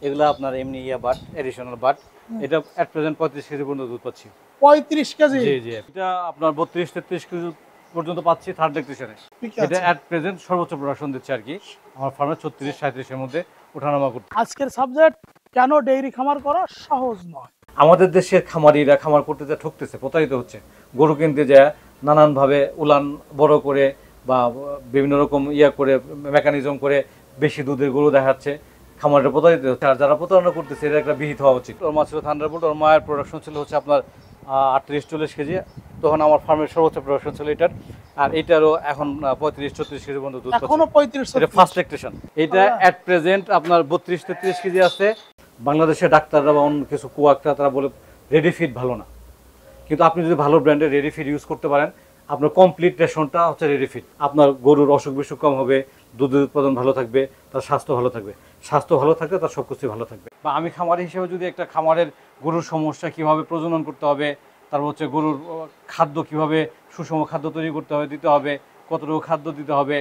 এগুলো আপনার এমনি বাট এডিশনাল বাট। এটা এট প্রেজেন্ট 35 কেজি পর্যন্ত দুধ পাচ্ছি। 35 কেজি? জি জি, এটা আপনার 32-33 কেজি পর্যন্ত পাচ্ছি থার্ড ল্যাকটেশনে। এটা এট প্রেজেন্ট সর্বোচ্চ প্রোডাকশন দিচ্ছে আর কি আমার ফার্মে 36-37 এর মধ্যে ওঠানামা করতে। আজকের সাবজেক্ট, কেন ডেইরি খামার করা সহজ নয়। আমাদের দেশের খামারিরা খামার করতে যা ঠকতেছে, প্রতারিত হচ্ছে। গরু কিনতে যায় নানানভাবে উলান বড় করে বা বিভিন্ন রকম করে মেকানিজম করে বেশি দুধের গরু দেখাচ্ছে, খামারে প্রতারিত হচ্ছে। আর যারা প্রতারণা করতেছে এর একটা বিহিত হওয়া উচিত। ওর মা ছিল থান্ডারবোল্ট, ওর মায়ের প্রোডাকশন ছিল হচ্ছে আপনার 38-40 কেজি। তখন আমার ফার্মের সর্বোচ্চ প্রোডাকশন ছিল এটার। আর এটারও এখন 35-34 কেজি পর্যন্ত দুধ এখনো 35। এটা ফার্স্ট ল্যাকটেশন। এটা এট প্রেজেন্ট আপনার 32-33 কেজি আছে। বাংলাদেশের ডাক্তাররা বা অন্য কিছু কুয়াকটা তারা বলে রেডি ফিড ভালো না, কিন্তু আপনি যদি ভালো ব্র্যান্ডের রেডি ফিড ইউজ করতে পারেন, আপনার কমপ্লিট রেশনটা হচ্ছে রেডি ফিড। আপনার গরুর অসুখ বিসুখ কম হবে, দুধের উৎপাদন ভালো থাকবে, তার স্বাস্থ্য ভালো থাকবে। স্বাস্থ্য ভালো থাকলে তার সব কিছুই ভালো থাকবে। বা আমি খামারি হিসেবে যদি একটা খামারের গরুর সমস্যা কীভাবে প্রজনন করতে হবে, তারপর হচ্ছে গরুর খাদ্য কীভাবে সুষম খাদ্য তৈরি করতে হবে, দিতে হবে, কতটুকু খাদ্য দিতে হবে,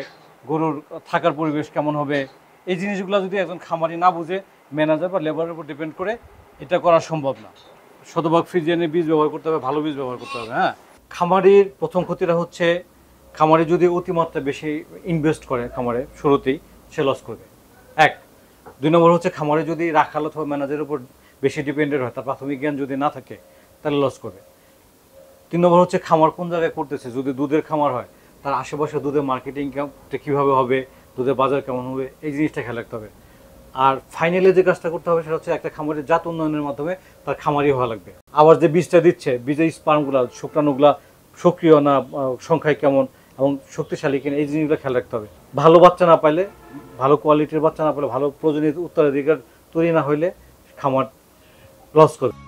গরুর থাকার পরিবেশ কেমন হবে, এই জিনিসগুলো যদি একজন খামারি না বুঝে ম্যানেজার বা লেবারের উপর ডিপেন্ড করে, এটা করা সম্ভব না। শতভাগ ফ্রিজিয়ানের বীজ ব্যবহার করতে হবে, ভালো বীজ ব্যবহার করতে হবে। হ্যাঁ, খামারির প্রথম ক্ষতিটা হচ্ছে খামারি যদি অতিমাত্রা বেশি ইনভেস্ট করে খামারে শুরুতেই, সে লস করবে। এক। 2 নম্বর হচ্ছে খামারে যদি রাখাল অথবা ম্যানেজারের উপর বেশি ডিপেন্ডেন্ট হয়, তার প্রাথমিক জ্ঞান যদি না থাকে, তাহলে লস করবে। 3 নম্বর হচ্ছে খামার কোন জায়গায় করতেছে। যদি দুধের খামার হয়, তার আশেপাশে দুধের মার্কেটিং কীভাবে হবে, দুধের বাজার কেমন হবে, এই জিনিসটা খেয়াল রাখতে হবে। আর ফাইনালি যে কাজটা করতে হবে সেটা হচ্ছে একটা খামারের জাত উন্নয়নের মাধ্যমে তার খামারি হওয়া লাগবে। আবার যে বীজটা দিচ্ছে, বীজের স্পার্মগুলো, শুক্রাণুগুলা সক্রিয় না, সংখ্যায় কেমন এবং শক্তিশালী কিনা, এই জিনিসগুলো খেয়াল রাখতে হবে। ভালো বাচ্চা না পাইলে, ভালো কোয়ালিটির বাচ্চা না পেলে, ভালো প্রয়োজনীয় উত্তরাধিকার তৈরি না হইলে খামার লস করবে।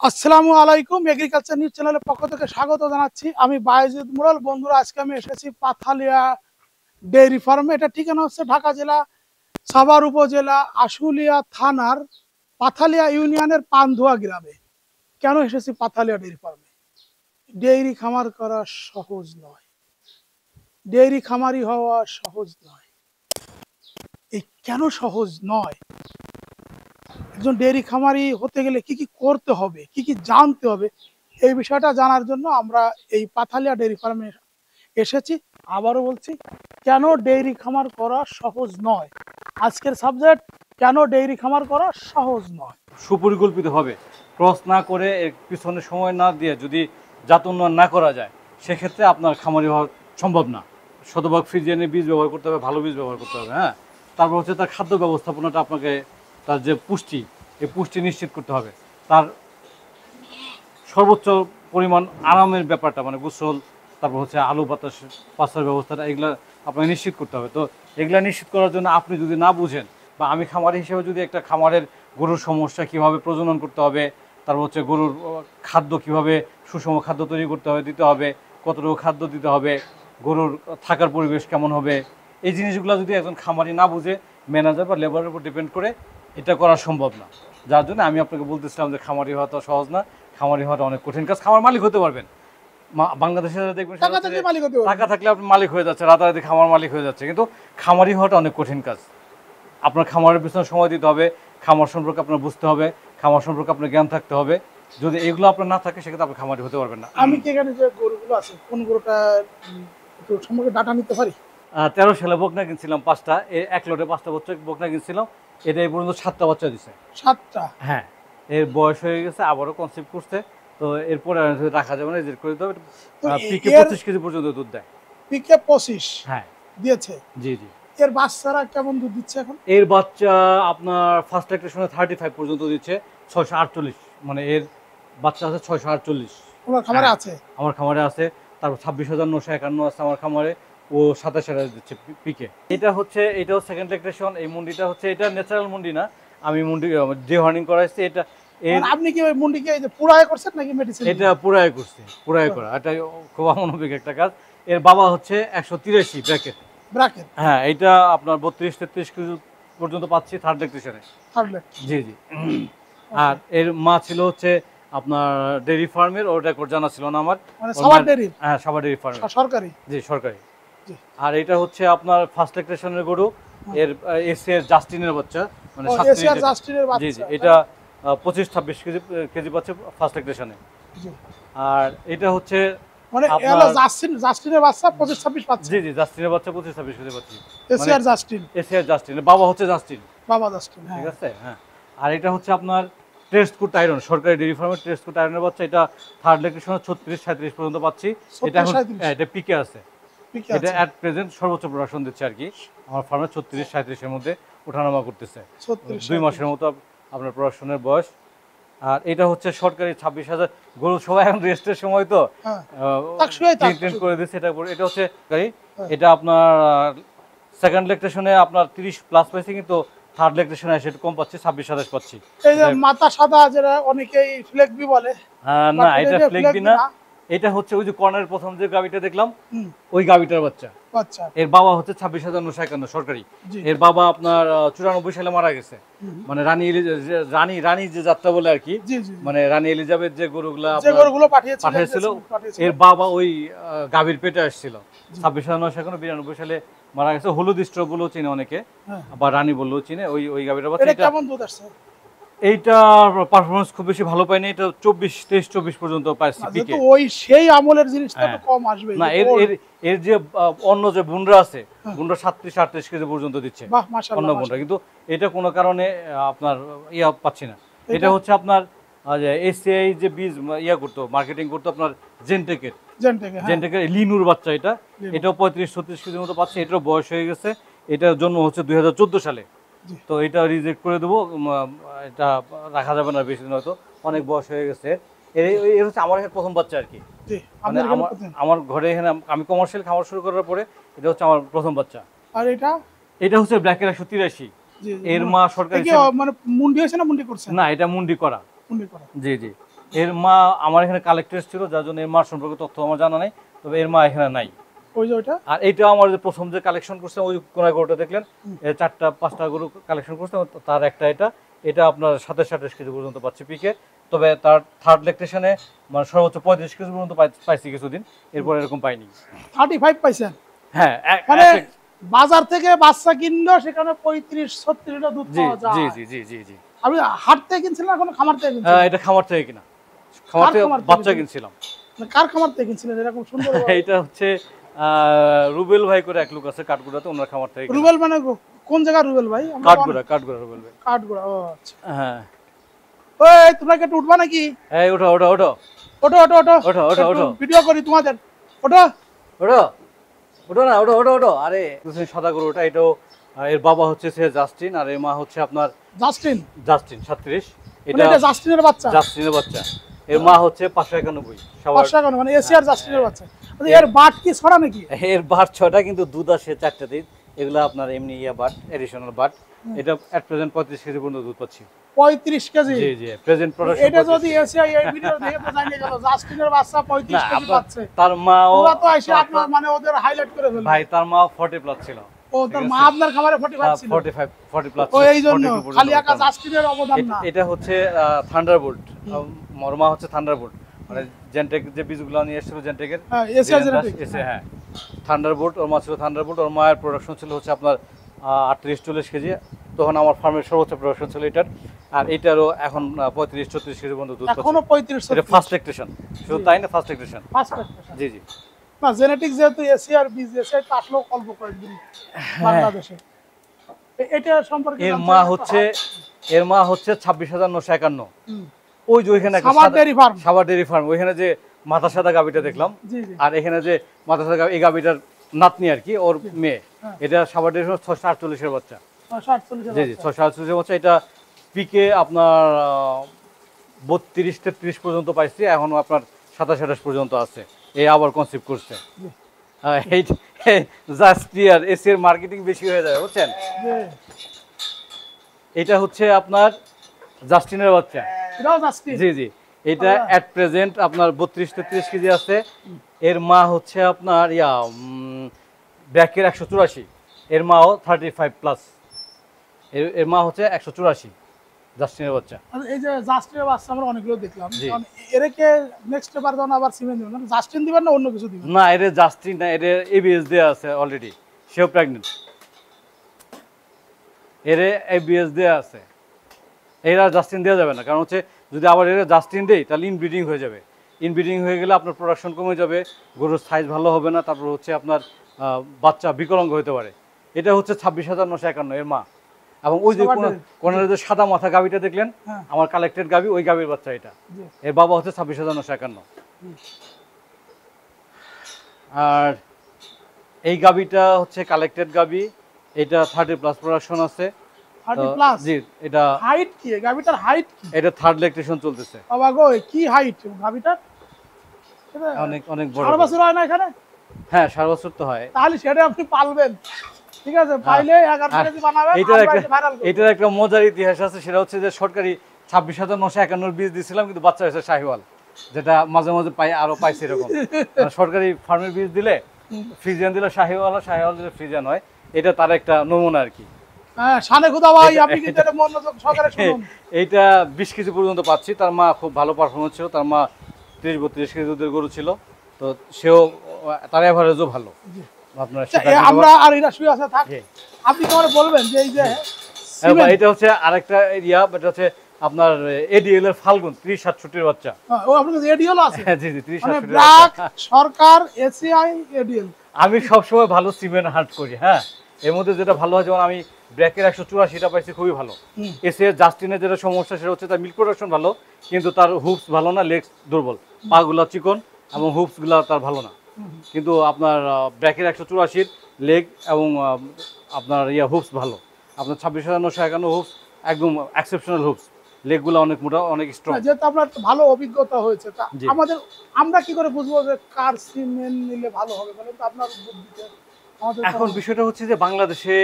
আসসালামু আলাইকুম, এগ্রিকালচার নিউজ চ্যানেলের পক্ষ থেকে স্বাগত জানাচ্ছি। আমি বায়েজিদ মুরাল। বন্ধুরা, আজকে আমি এসেছি পাথালিয়া ডেইরি ফার্মে। এটা ঠিকানা হচ্ছে ঢাকা জেলা সাভার উপজেলা আশুলিয়া থানার পাথালিয়া ইউনিয়নের পানধুয়া গ্রামে। কেন এসেছি পাথালিয়া ডেইরি ফার্মে? ডেইরি খামার করা সহজ নয়, ডেইরি খামারি হওয়া সহজ নয়। এই কেন সহজ নয়, একজন ডেইরি খামারি হতে গেলে কি কি করতে হবে, কি কি জানতে হবে, এই বিষয়টা জানার জন্য আমরা এই পাথালিয়া ডেইরি ফার্মে এসেছি। আবারও বলছি, কেন ডেইরি খামার করা সহজ নয়। আজকের সাবজেক্ট, কেন ডেইরি খামার করা সহজ নয়। সুপরিকল্পিত হবে, ক্রস না করে, এর পিছনে সময় না দিয়ে যদি জাত উন্নয়ন না করা যায়, সেক্ষেত্রে আপনার খামারি হওয়া সম্ভব না। শতভাগ ফ্রিজিয়ানের বীজ ব্যবহার করতে হবে, ভালো বীজ ব্যবহার করতে হবে। হ্যাঁ, তারপর হচ্ছে তার খাদ্য ব্যবস্থাপনাটা, আপনাকে তার যে পুষ্টি, এই পুষ্টি নিশ্চিত করতে হবে। তার সর্বোচ্চ পরিমাণ আরামের ব্যাপারটা, মানে গোসল, তারপর হচ্ছে আলো বাতাস পাসার ব্যবস্থাটা, এগুলো আপনাকে নিশ্চিত করতে হবে। তো এগুলা নিশ্চিত করার জন্য আপনি যদি না বুঝেন, বা আমি খামারি হিসেবে যদি একটা খামারের গরুর সমস্যা কীভাবে প্রজনন করতে হবে, তারপর হচ্ছে গরুর খাদ্য কীভাবে সুষম খাদ্য তৈরি করতে হবে, দিতে হবে, কতটুকু খাদ্য দিতে হবে, গরুর থাকার পরিবেশ কেমন হবে, এই জিনিসগুলো যদি একজন খামারি না বুঝে ম্যানেজার বা লেবারের উপর ডিপেন্ড করে, এটা করা সম্ভব না। যার জন্য আমি আপনাকে বলতেছিলাম যে খামারি হওয়া তো সহজ না, খামারি হওয়াটা অনেক কঠিন কাজ। খামার মালিক হতে পারবেন, বাংলাদেশে দেখবেন টাকা থাকলে আপনি মালিক হয়ে যাচ্ছে, রাতারাতি খামার মালিক হয়ে যাচ্ছে, কিন্তু খামারি হওয়াটা অনেক কঠিন কাজ। আপনার খামারের পিছনে সময় দিতে হবে, খামার সম্পর্কে আপনার বুঝতে হবে, খামার সম্পর্কে আপনার জ্ঞান থাকতে হবে। যদি এগুলো আপনার না থাকে, সেক্ষেত্রে আপনি খামারি হতে পারবেন না। আমি কি এখানে যে গরুগুলো আছে, কোন গরুটা একটু সম্পর্কে ডাটা নিতে পারি? 13 সালে বকনা কিনছিলাম 5টা, 1 লটে 5টা বকনা কিনছিলাম। এটা এই পর্যন্ত 7টা বাচ্চা দিছে। 7টা? হ্যাঁ, এর বয়স হয়ে গেছে, আবারও কনসেপ্ট করছে। তো এরপরে রাখা যাবে না, রিজেক্ট করে দিতে হবে। পিকে 25 কেজি পর্যন্ত দুধ দেয়। পিকে 25? হ্যাঁ, দিয়েছে। জি জি। এর বাচ্চারা কেমন দুধ দিচ্ছে এখন? এর বাচ্চা আপনার ফার্স্ট ল্যাকটেশনে 35 পর্যন্ত দিচ্ছে, 648, মানে এর বাচ্চা আছে 648। আমার খামারে আছে? আমার খামারে আছে। তারপর 26,951 আছে আমার খামারে, ও 27,000 দিচ্ছে পিকে। এটাও সেকেন্ড ল্যাকটেশন। এই মুন্ডিটা হচ্ছে, এটা ন্যাচারাল মুন্ডি না, আমি মুন্ডি ডে হার্নিং করাইছি। এটা আপনি কি ওই মুন্ডিকে পুরাই করছেন নাকি মেডিসিন? এটা পুরাই করছি, পুরাই করা। এটা খুব অমানবিক একটা কাজ। এর বাবা হচ্ছে 183 ব্র্যাকেট। হ্যাঁ, এটা আপনার 32-33 কেজি পর্যন্ত পাচ্ছি থার্ড ল্যাকটেশনে। জি জি। আর এর মা ছিল হচ্ছে আপনার ডেইরি ফার্মের ওর রেকর্ড জানা ছিল না আমার। মানে সাভার ডেইরি? হ্যাঁ, সাভার ডেইরি ফার্ম সরকারি। জি, সরকারি। জি। আর এটা হচ্ছে আপনার ফার্স্ট ল্যাকটেশনের গরু, এর এসিআর জাস্টিনের বাচ্চা, মানে ও 7 এসিআর লিটার। জাস্টিনের জি বাচ্চা। জি, এটা 25-26 কেজি পাচ্ছে ফার্স্ট ল্যাকটেশনে। জি। আর এটা হচ্ছে মানে আপনার এলো জাস্টিনের বাচ্চা 25-26 পাচ্ছে। জি জি, জাস্টিনের বাচ্চা 25-26 কেজি পাচ্ছি। ACR Justin. এসিআর জাস্টিনের বাবা হচ্ছে জাস্টিন, বাবা জাস্টিন, হ্যাঁ। ঠিক আছে। হ্যাঁ, আর এটা হচ্ছে আপনার টেস্টকুট আয়রন, সরকারি ডেইরি ফার্মের টেস্টকুট আয়রনের বাচ্চা। এটা থার্ড ল্যাকটেশনে 36-37 পর্যন্ত পাচ্ছি। এটা এখন 36-37 এটা পিকে আছে। পিকে এটা আছে। অ্যাট প্রেজেন্ট সর্বোচ্চ প্রোডাকশন দিচ্ছে আর কি আমার ফার্মে। 36-37 এর মধ্যে ওঠানামা করতেছে। 36 2 মাসের মতো আপনার প্রোডাকশনের বয়স। আর এটা হচ্ছে সরকারি 26,000 গরু। সবাই এখন রেস্টের সময় তো হ্যাঁ। তাক শুয়ে থাক। চেঞ্জ করে দিচ্ছে। এটা হচ্ছে গাড়ি। হ্যাঁ। এটা আপনার সেকেন্ড ল্যাকটেশনে আপনার 30 প্লাস পাইছে, কিন্তু থার্ড ল্যাকটেশনে এসে একটু কম পাচ্ছি, 26-27 পাচ্ছি। এই যে মাথা সাদা যেটা অনেকেই ফ্লেকবি বলে, না, but এটা এটা ফ্লেকবি flaky না। না। এটা হচ্ছে ওই যে কর্নারের প্রথম যে গাবিটা দেখলাম, হুম, ওই গাবিটার বাচ্চা। আচ্ছা। এর বাবা হচ্ছে 26,951 সরকারি। জি। এর বাবা আপনার 94 সালে মারা গেছে। হুম। মানে রানী যে যাত্রা বলে আর কি, জি জি। মানে রানী এলিজাবেথ যে গরুগুলা যে আপনার গরুগুলো পাঠিয়েছিল, এর বাবা ওই গাভীর পেটে আসছিল। 26,992 সালে মারা গেছে। হলুদ স্ট্র বলেও চিনে অনেকে, হ্যাঁ। বা রানী বললেও চিনে। ওই গাভীর বাচ্চা। এটা এটা কেমন দুধ আসছে? এইটা পারফরমেন্স খুব বেশি ভালো পাইনি। এটা 23-24 পর্যন্ত পাইছি পিকে। যেহেতু ওই সেই আমলের জিনিসটা তো হ্যাঁ। কম আসবে। না, এর যে অন্য যে বুনরা আছে, বুনরা 37-38 কেজি পর্যন্ত দিচ্ছে বাহ, মাশাআল্লাহ। অন্য বুনরা, কিন্তু এটা কোনো কারণে আপনার ইয়া পাচ্ছি না। এটা হচ্ছে আপনার যে এসিআই যে বীজ ইয়া করতো, মার্কেটিং করতো আপনার জেনটেকের, জেনটেকে, হ্যাঁ। জেনটেকের লিনুর বাচ্চা। এটা লিনু। এটাও 35-36 কেজির মতো পাচ্ছে। এটারও বয়স হয়ে গেছে। এটার জন্ম হচ্ছে 2014 সালে। জি। তো এটা রিজেক্ট করে দেবো। এটা রাখা যাবে না বেশি দিন, হয়তো অনেক বয়স হয়ে গেছে। এর হচ্ছে আমার এখানে প্রথম বাচ্চা আর কি। জি। মানে আপনার এখানে আমার কত? আমার ঘরে এখানে আমি কমার্শিয়াল খামার শুরু করার পরে এটা হচ্ছে আমার প্রথম বাচ্চা। আর এটা? এটা হচ্ছে ব্ল্যাকের 183। জি। এর মা সরকারি কি মানে মুন্ডি হয়েছে না মুন্ডি করছে? না, এটা মুন্ডি করা। মুন্ডি করা। জি জি। এর মা আমার এখানে কালেক্টর ছিল, যার জন্য এর মার সম্পর্কে তথ্য আমার জানা নাই। তবে এর মা এখানে নাই। ওই যে ওইটা? আর এটা আমার যে প্রথম যে কালেকশন করছে, ওই কোনা গরুটা দেখলেন, 4-5টা গরু কালেকশন করছে, তার একটা এটা আপনার 27-28 কেজি পর্যন্ত পাচ্ছি পিকে। তবে তার থার্ড ল্যাকটেশনে মানে সর্বোচ্চ 35 কেজি পর্যন্ত পাইছি কিছুদিন। এরপর এরকম পাইনি। 35 পাইছেন? হ্যাঁ, মানে বাজার থেকে বাচ্চা কিনলো সেখানে 35-36 লিটার দুধ জি পাওয়া যায়। জি জি জি জি জি। আমি হাট থেকে কিনছিলাম, এখন খামার থেকে কিনছিলাম? এটা খামার থেকে কিনা, খামার থেকে খামার থেকে বাচ্চা কিনা? কিনছিলাম। মানে কার খামার থেকে কিনছিলেন এরকম সুন্দর? এটা হচ্ছে রুবেল ভাই করে এক লোক আছে কাঠগুড়াতে, ওনার খামার থেকে কিনা। রুবেল মানে কোন জায়গা রুবেল ভাই? কাঠগুড়া রুবেল ভাই। কাঠগোড়া, ও আচ্ছা। হ্যাঁ। ওই তোমরা কি একটু উঠবা নাকি? এই ওঠো ওঠো ওঠো ওঠো ওঠো ওঠো ওঠো ওঠো ওঠো ভিডিও করি তোমাদের। ওঠো ওঠো ওঠো না, ওঠো ওঠো ওঠো। আরে সাদা গরু ওটা। এটাও এর বাবা হচ্ছে সে জাস্টিন, আর এর মা হচ্ছে আপনার জাস্টিন। 37। মানে এটা জাস্টিনের বাচ্চা? জাস্টিনের বাচ্চা। এর মা হচ্ছে 591। সবার 551, মানে এসিআর জাস্টিনের বাচ্চা। মানে এর বাট কি ছড়া নাকি? এর বাট 6টা, কিন্তু দুধ আসে 4টা দিন। এগুলা আপনার এমনি ইয়া বাট, এডিশনাল বাট। এটা এট প্রেজেন্ট 35 কেজি পর্যন্ত দুধ পাচ্ছি। 35 কেজি? জি জি, প্রেজেন্ট প্রোডাকশন। এটা যদি এসিআই এই ভিডিও দেখে তো জানিয়ে গেল জাস্টিনের বাচ্চা 35 কেজি পাচ্ছে। তার মাও ওরা তো এসে আপনার মানে ওদের হাইলাইট করে ফেলবে। ভাই, তার মা 40 প্লাস ছিল। ও তার মা আপনার খামারে 45 ছিল? 40 প্লাস। ও এই জন্য খালি একা জাস্টিনের অবদান না। এটা হচ্ছে থান্ডারবোল্ট। মরমা হচ্ছে থান্ডারবোল্ট, মানে জেনটেক যে বীজগুলো নিয়ে এসেছিল জেনটেকের। হ্যাঁ, এসিআর জেনেটিক। হ্যাঁ, থান্ডারবোল্ট। ওর মা ছিল থান্ডারবোল্ট। ওর মায়ের প্রোডাকশন ছিল হচ্ছে আপনার 38-40 কেজি। তখন আমার ফার্মের সর্বোচ্চ প্রোডাকশন ছিল এটার। আর এটারও এখন 35-34 কেজি পর্যন্ত দুধ পাচ্ছে। এখনো 35। এটা ফার্স্ট ল্যাকটেশন, শুধু তাই না, ফার্স্ট ল্যাকটেশন। First lactation. জি জি। না, জেনেটিক যেহেতু এসিআর বীজ, এসিআর তো আসলো অল্প কয়েকদিন বাংলাদেশে। এটা সম্পর্কে এর মা হচ্ছে 26,951। ওই যে ওইখানে একটা Savar dairy farm. Savar dairy farm, ওইখানে যে মাথা সাদা গাবিটা দেখলাম, জি জি। আর এখানে যে মাথা সাদা এই গাবিটার নাতনি আর কি, ওর মেয়ে। হ্যাঁ। এটা সাভার ডেইরি ফার্ম 648 এর বাচ্চা। 48 জি জি, 648 এর বাচ্চা। এটা পিকে আপনার 32-33 পর্যন্ত পাইছি। এখন আপনার 27-28 পর্যন্ত আছে। এই আবার কনসেপ্ট করছে। জাস্ট ইয়ার এসির মার্কেটিং বেশি হয়ে যাবে, বুঝছেন। এটা হচ্ছে আপনার জাস্টিনের বাচ্চা। এটাও জাস্টিন? জি জি। এটা এট প্রেজেন্ট আপনার 32-33 কেজি আছে। এর মা হচ্ছে আপনার ব্র্যাকের 184। এর মাও 35 প্লাস। এর মা হচ্ছে 184। জাস্টিনের বাচ্চা। আর এই যে জাস্টিনের বাচ্চা আমরা অনেকগুলো দেখলাম, জি। কারণ এরকে নেক্সট বার যখন আবার সিমেন্ট দিবেন, মানে জাস্টিন দিবেন না অন্য কিছু দিবেন? না, এটা জাস্টিন না, এটা এবিএস দেওয়া আছে অলরেডি, সেও প্রেগনেন্ট, এর এবিএস দেওয়া আছে। এরা জাস্টিন দেওয়া যাবে না, কারণ হচ্ছে যদি আবার এরা জাস্টিন দেয় তাহলে ইনব্রিডিং হয়ে যাবে। ইনব্রিডিং হয়ে গেলে আপনার প্রোডাকশন কমে যাবে, গরুর সাইজ ভালো হবে না, তারপর হচ্ছে আপনার বাচ্চা বিকলাঙ্গ হতে পারে। এটা হচ্ছে 26,951 এর মা। এবং ওই যে কোনার যে সাদা মাথা গাবিটা দেখলেন, হ্যাঁ। আমার কালেক্টেড গাবি, ওই গাবির বাচ্চা এটা। জি। এর বাবা হচ্ছে 26,951। আর এই গাবিটা হচ্ছে কালেক্টেড গাবি, এটা 30+ প্রোডাকশন আছে। 30 প্লাস? জি, এটা হাইট কি গাবিটার, হাইট কি? এটা থার্ড ল্যাকটেশন চলতেছে। বাবা গো, কি হাইট গাবিটার? অনেক অনেক বড়। 4 বছর হয় না এখানে? হ্যাঁ, 4 বছর তো হয়। তাহলে সেটা আপনি পালবেন, ঠিক আছে, পাইলে 11 কেজি বানাবেন। এটার একটা মজার ইতিহাস আছে, সেটা হচ্ছে যে সরকারি 26,951 বীজ দিয়েছিলাম, কিন্তু বাচ্চা হয়েছে শাহিওয়াল, যেটা মাঝে মাঝে পাই, আরো পাইছে এরকম। সরকারি ফার্মের বীজ দিলে ফ্রিজিয়ান দিলে শাহিওয়াল হয়, শাহিওয়াল দিলে ফ্রিজিয়ান হয়। এটা তার একটা নমুনা আর কি। হ্যাঁ, শানে খুদা ভাই, আপনি কিন্তু এটা মনোযোগ সহকারে শুনুন। এইটা 20 কেজি পর্যন্ত পাচ্ছি। তার মা খুব ভালো পারফরমেন্স ছিল, তার মা 30-32 কেজি দুধের গরু ছিল, তো সেও তার এভারেজও ভালো। আপনার আমরা আর এটা শুয়ে আছে থাক, আপনি কি আমারে বলবেন যে এই যে এটা হচ্ছে আরেকটা এরিয়া, এটা হচ্ছে আপনার এডিএল এর ফাল্গুন 30-67 বাচ্চা। ও, আপনার কাছে এডিএল আছে? জি জি, 30-67 মানে ব্র্যাক, সরকার, এসিআই, এডিএল। আমি সবসময় ভালো সিমেন্ট হান্ট করি। হ্যাঁ, এর মধ্যে যেটা ভালো হয়, যেমন আমি ব্র্যাকের 184টা পাইছি, খুবই ভালো। এসিআই জাস্টিনের যেটা সমস্যা, সেটা হচ্ছে তার মিল্ক প্রোডাকশন ভালো, কিন্তু তার হুপস ভালো না, লেগস দুর্বল, পাগুলা চিকন এবং হুপস গুলা তার ভালো না। কিন্তু আপনার ব্র্যাকের 184 লেগ এবং আপনার হুপস ভালো। আপনার 26,951 হুপস একদম এক্সেপশনাল হুপস, লেগগুলো অনেক মোটা, অনেক স্ট্রং। যেহেতু আপনার ভালো অভিজ্ঞতা হয়েছে, তা আমরা কি করে বুঝবো যে কার সিমেন্ট নিলে ভালো হবে, বলেন তো আপনার বুদ্ধিতে? এখন বিষয়টা হচ্ছে যে বাংলাদেশে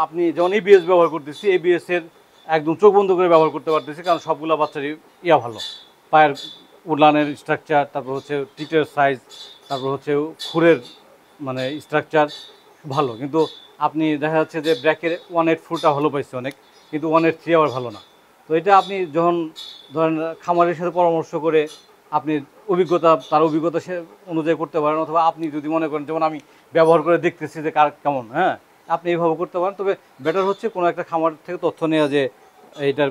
আপনি যেমন এবিএস ব্যবহার করতেছি, এবিএস এর একদম চোখ বন্ধ করে ব্যবহার করতে পারতেছি, কারণ সবগুলো বাচ্চারই ভালো, পায়ের উডলানের স্ট্রাকচার, তারপর হচ্ছে টিটের সাইজ, তারপর হচ্ছে খুরের মানে স্ট্রাকচার ভালো। কিন্তু আপনি দেখা যাচ্ছে যে ব্র্যাকের 184টা ভালো পাইছে অনেক, কিন্তু 183 আবার ভালো না। তো এটা আপনি যখন ধরেন খামারের সাথে পরামর্শ করে আপনি তার অভিজ্ঞতা সে অনুযায়ী করতে পারেন, অথবা আপনি যদি মনে করেন, যেমন আমি ব্যবহার করে দেখতেছি যে কার কেমন, হ্যাঁ, আপনি এইভাবে করতে পারেন। তবে বেটার হচ্ছে কোনো একটা খামার থেকে তথ্য নেওয়া, যে এইটার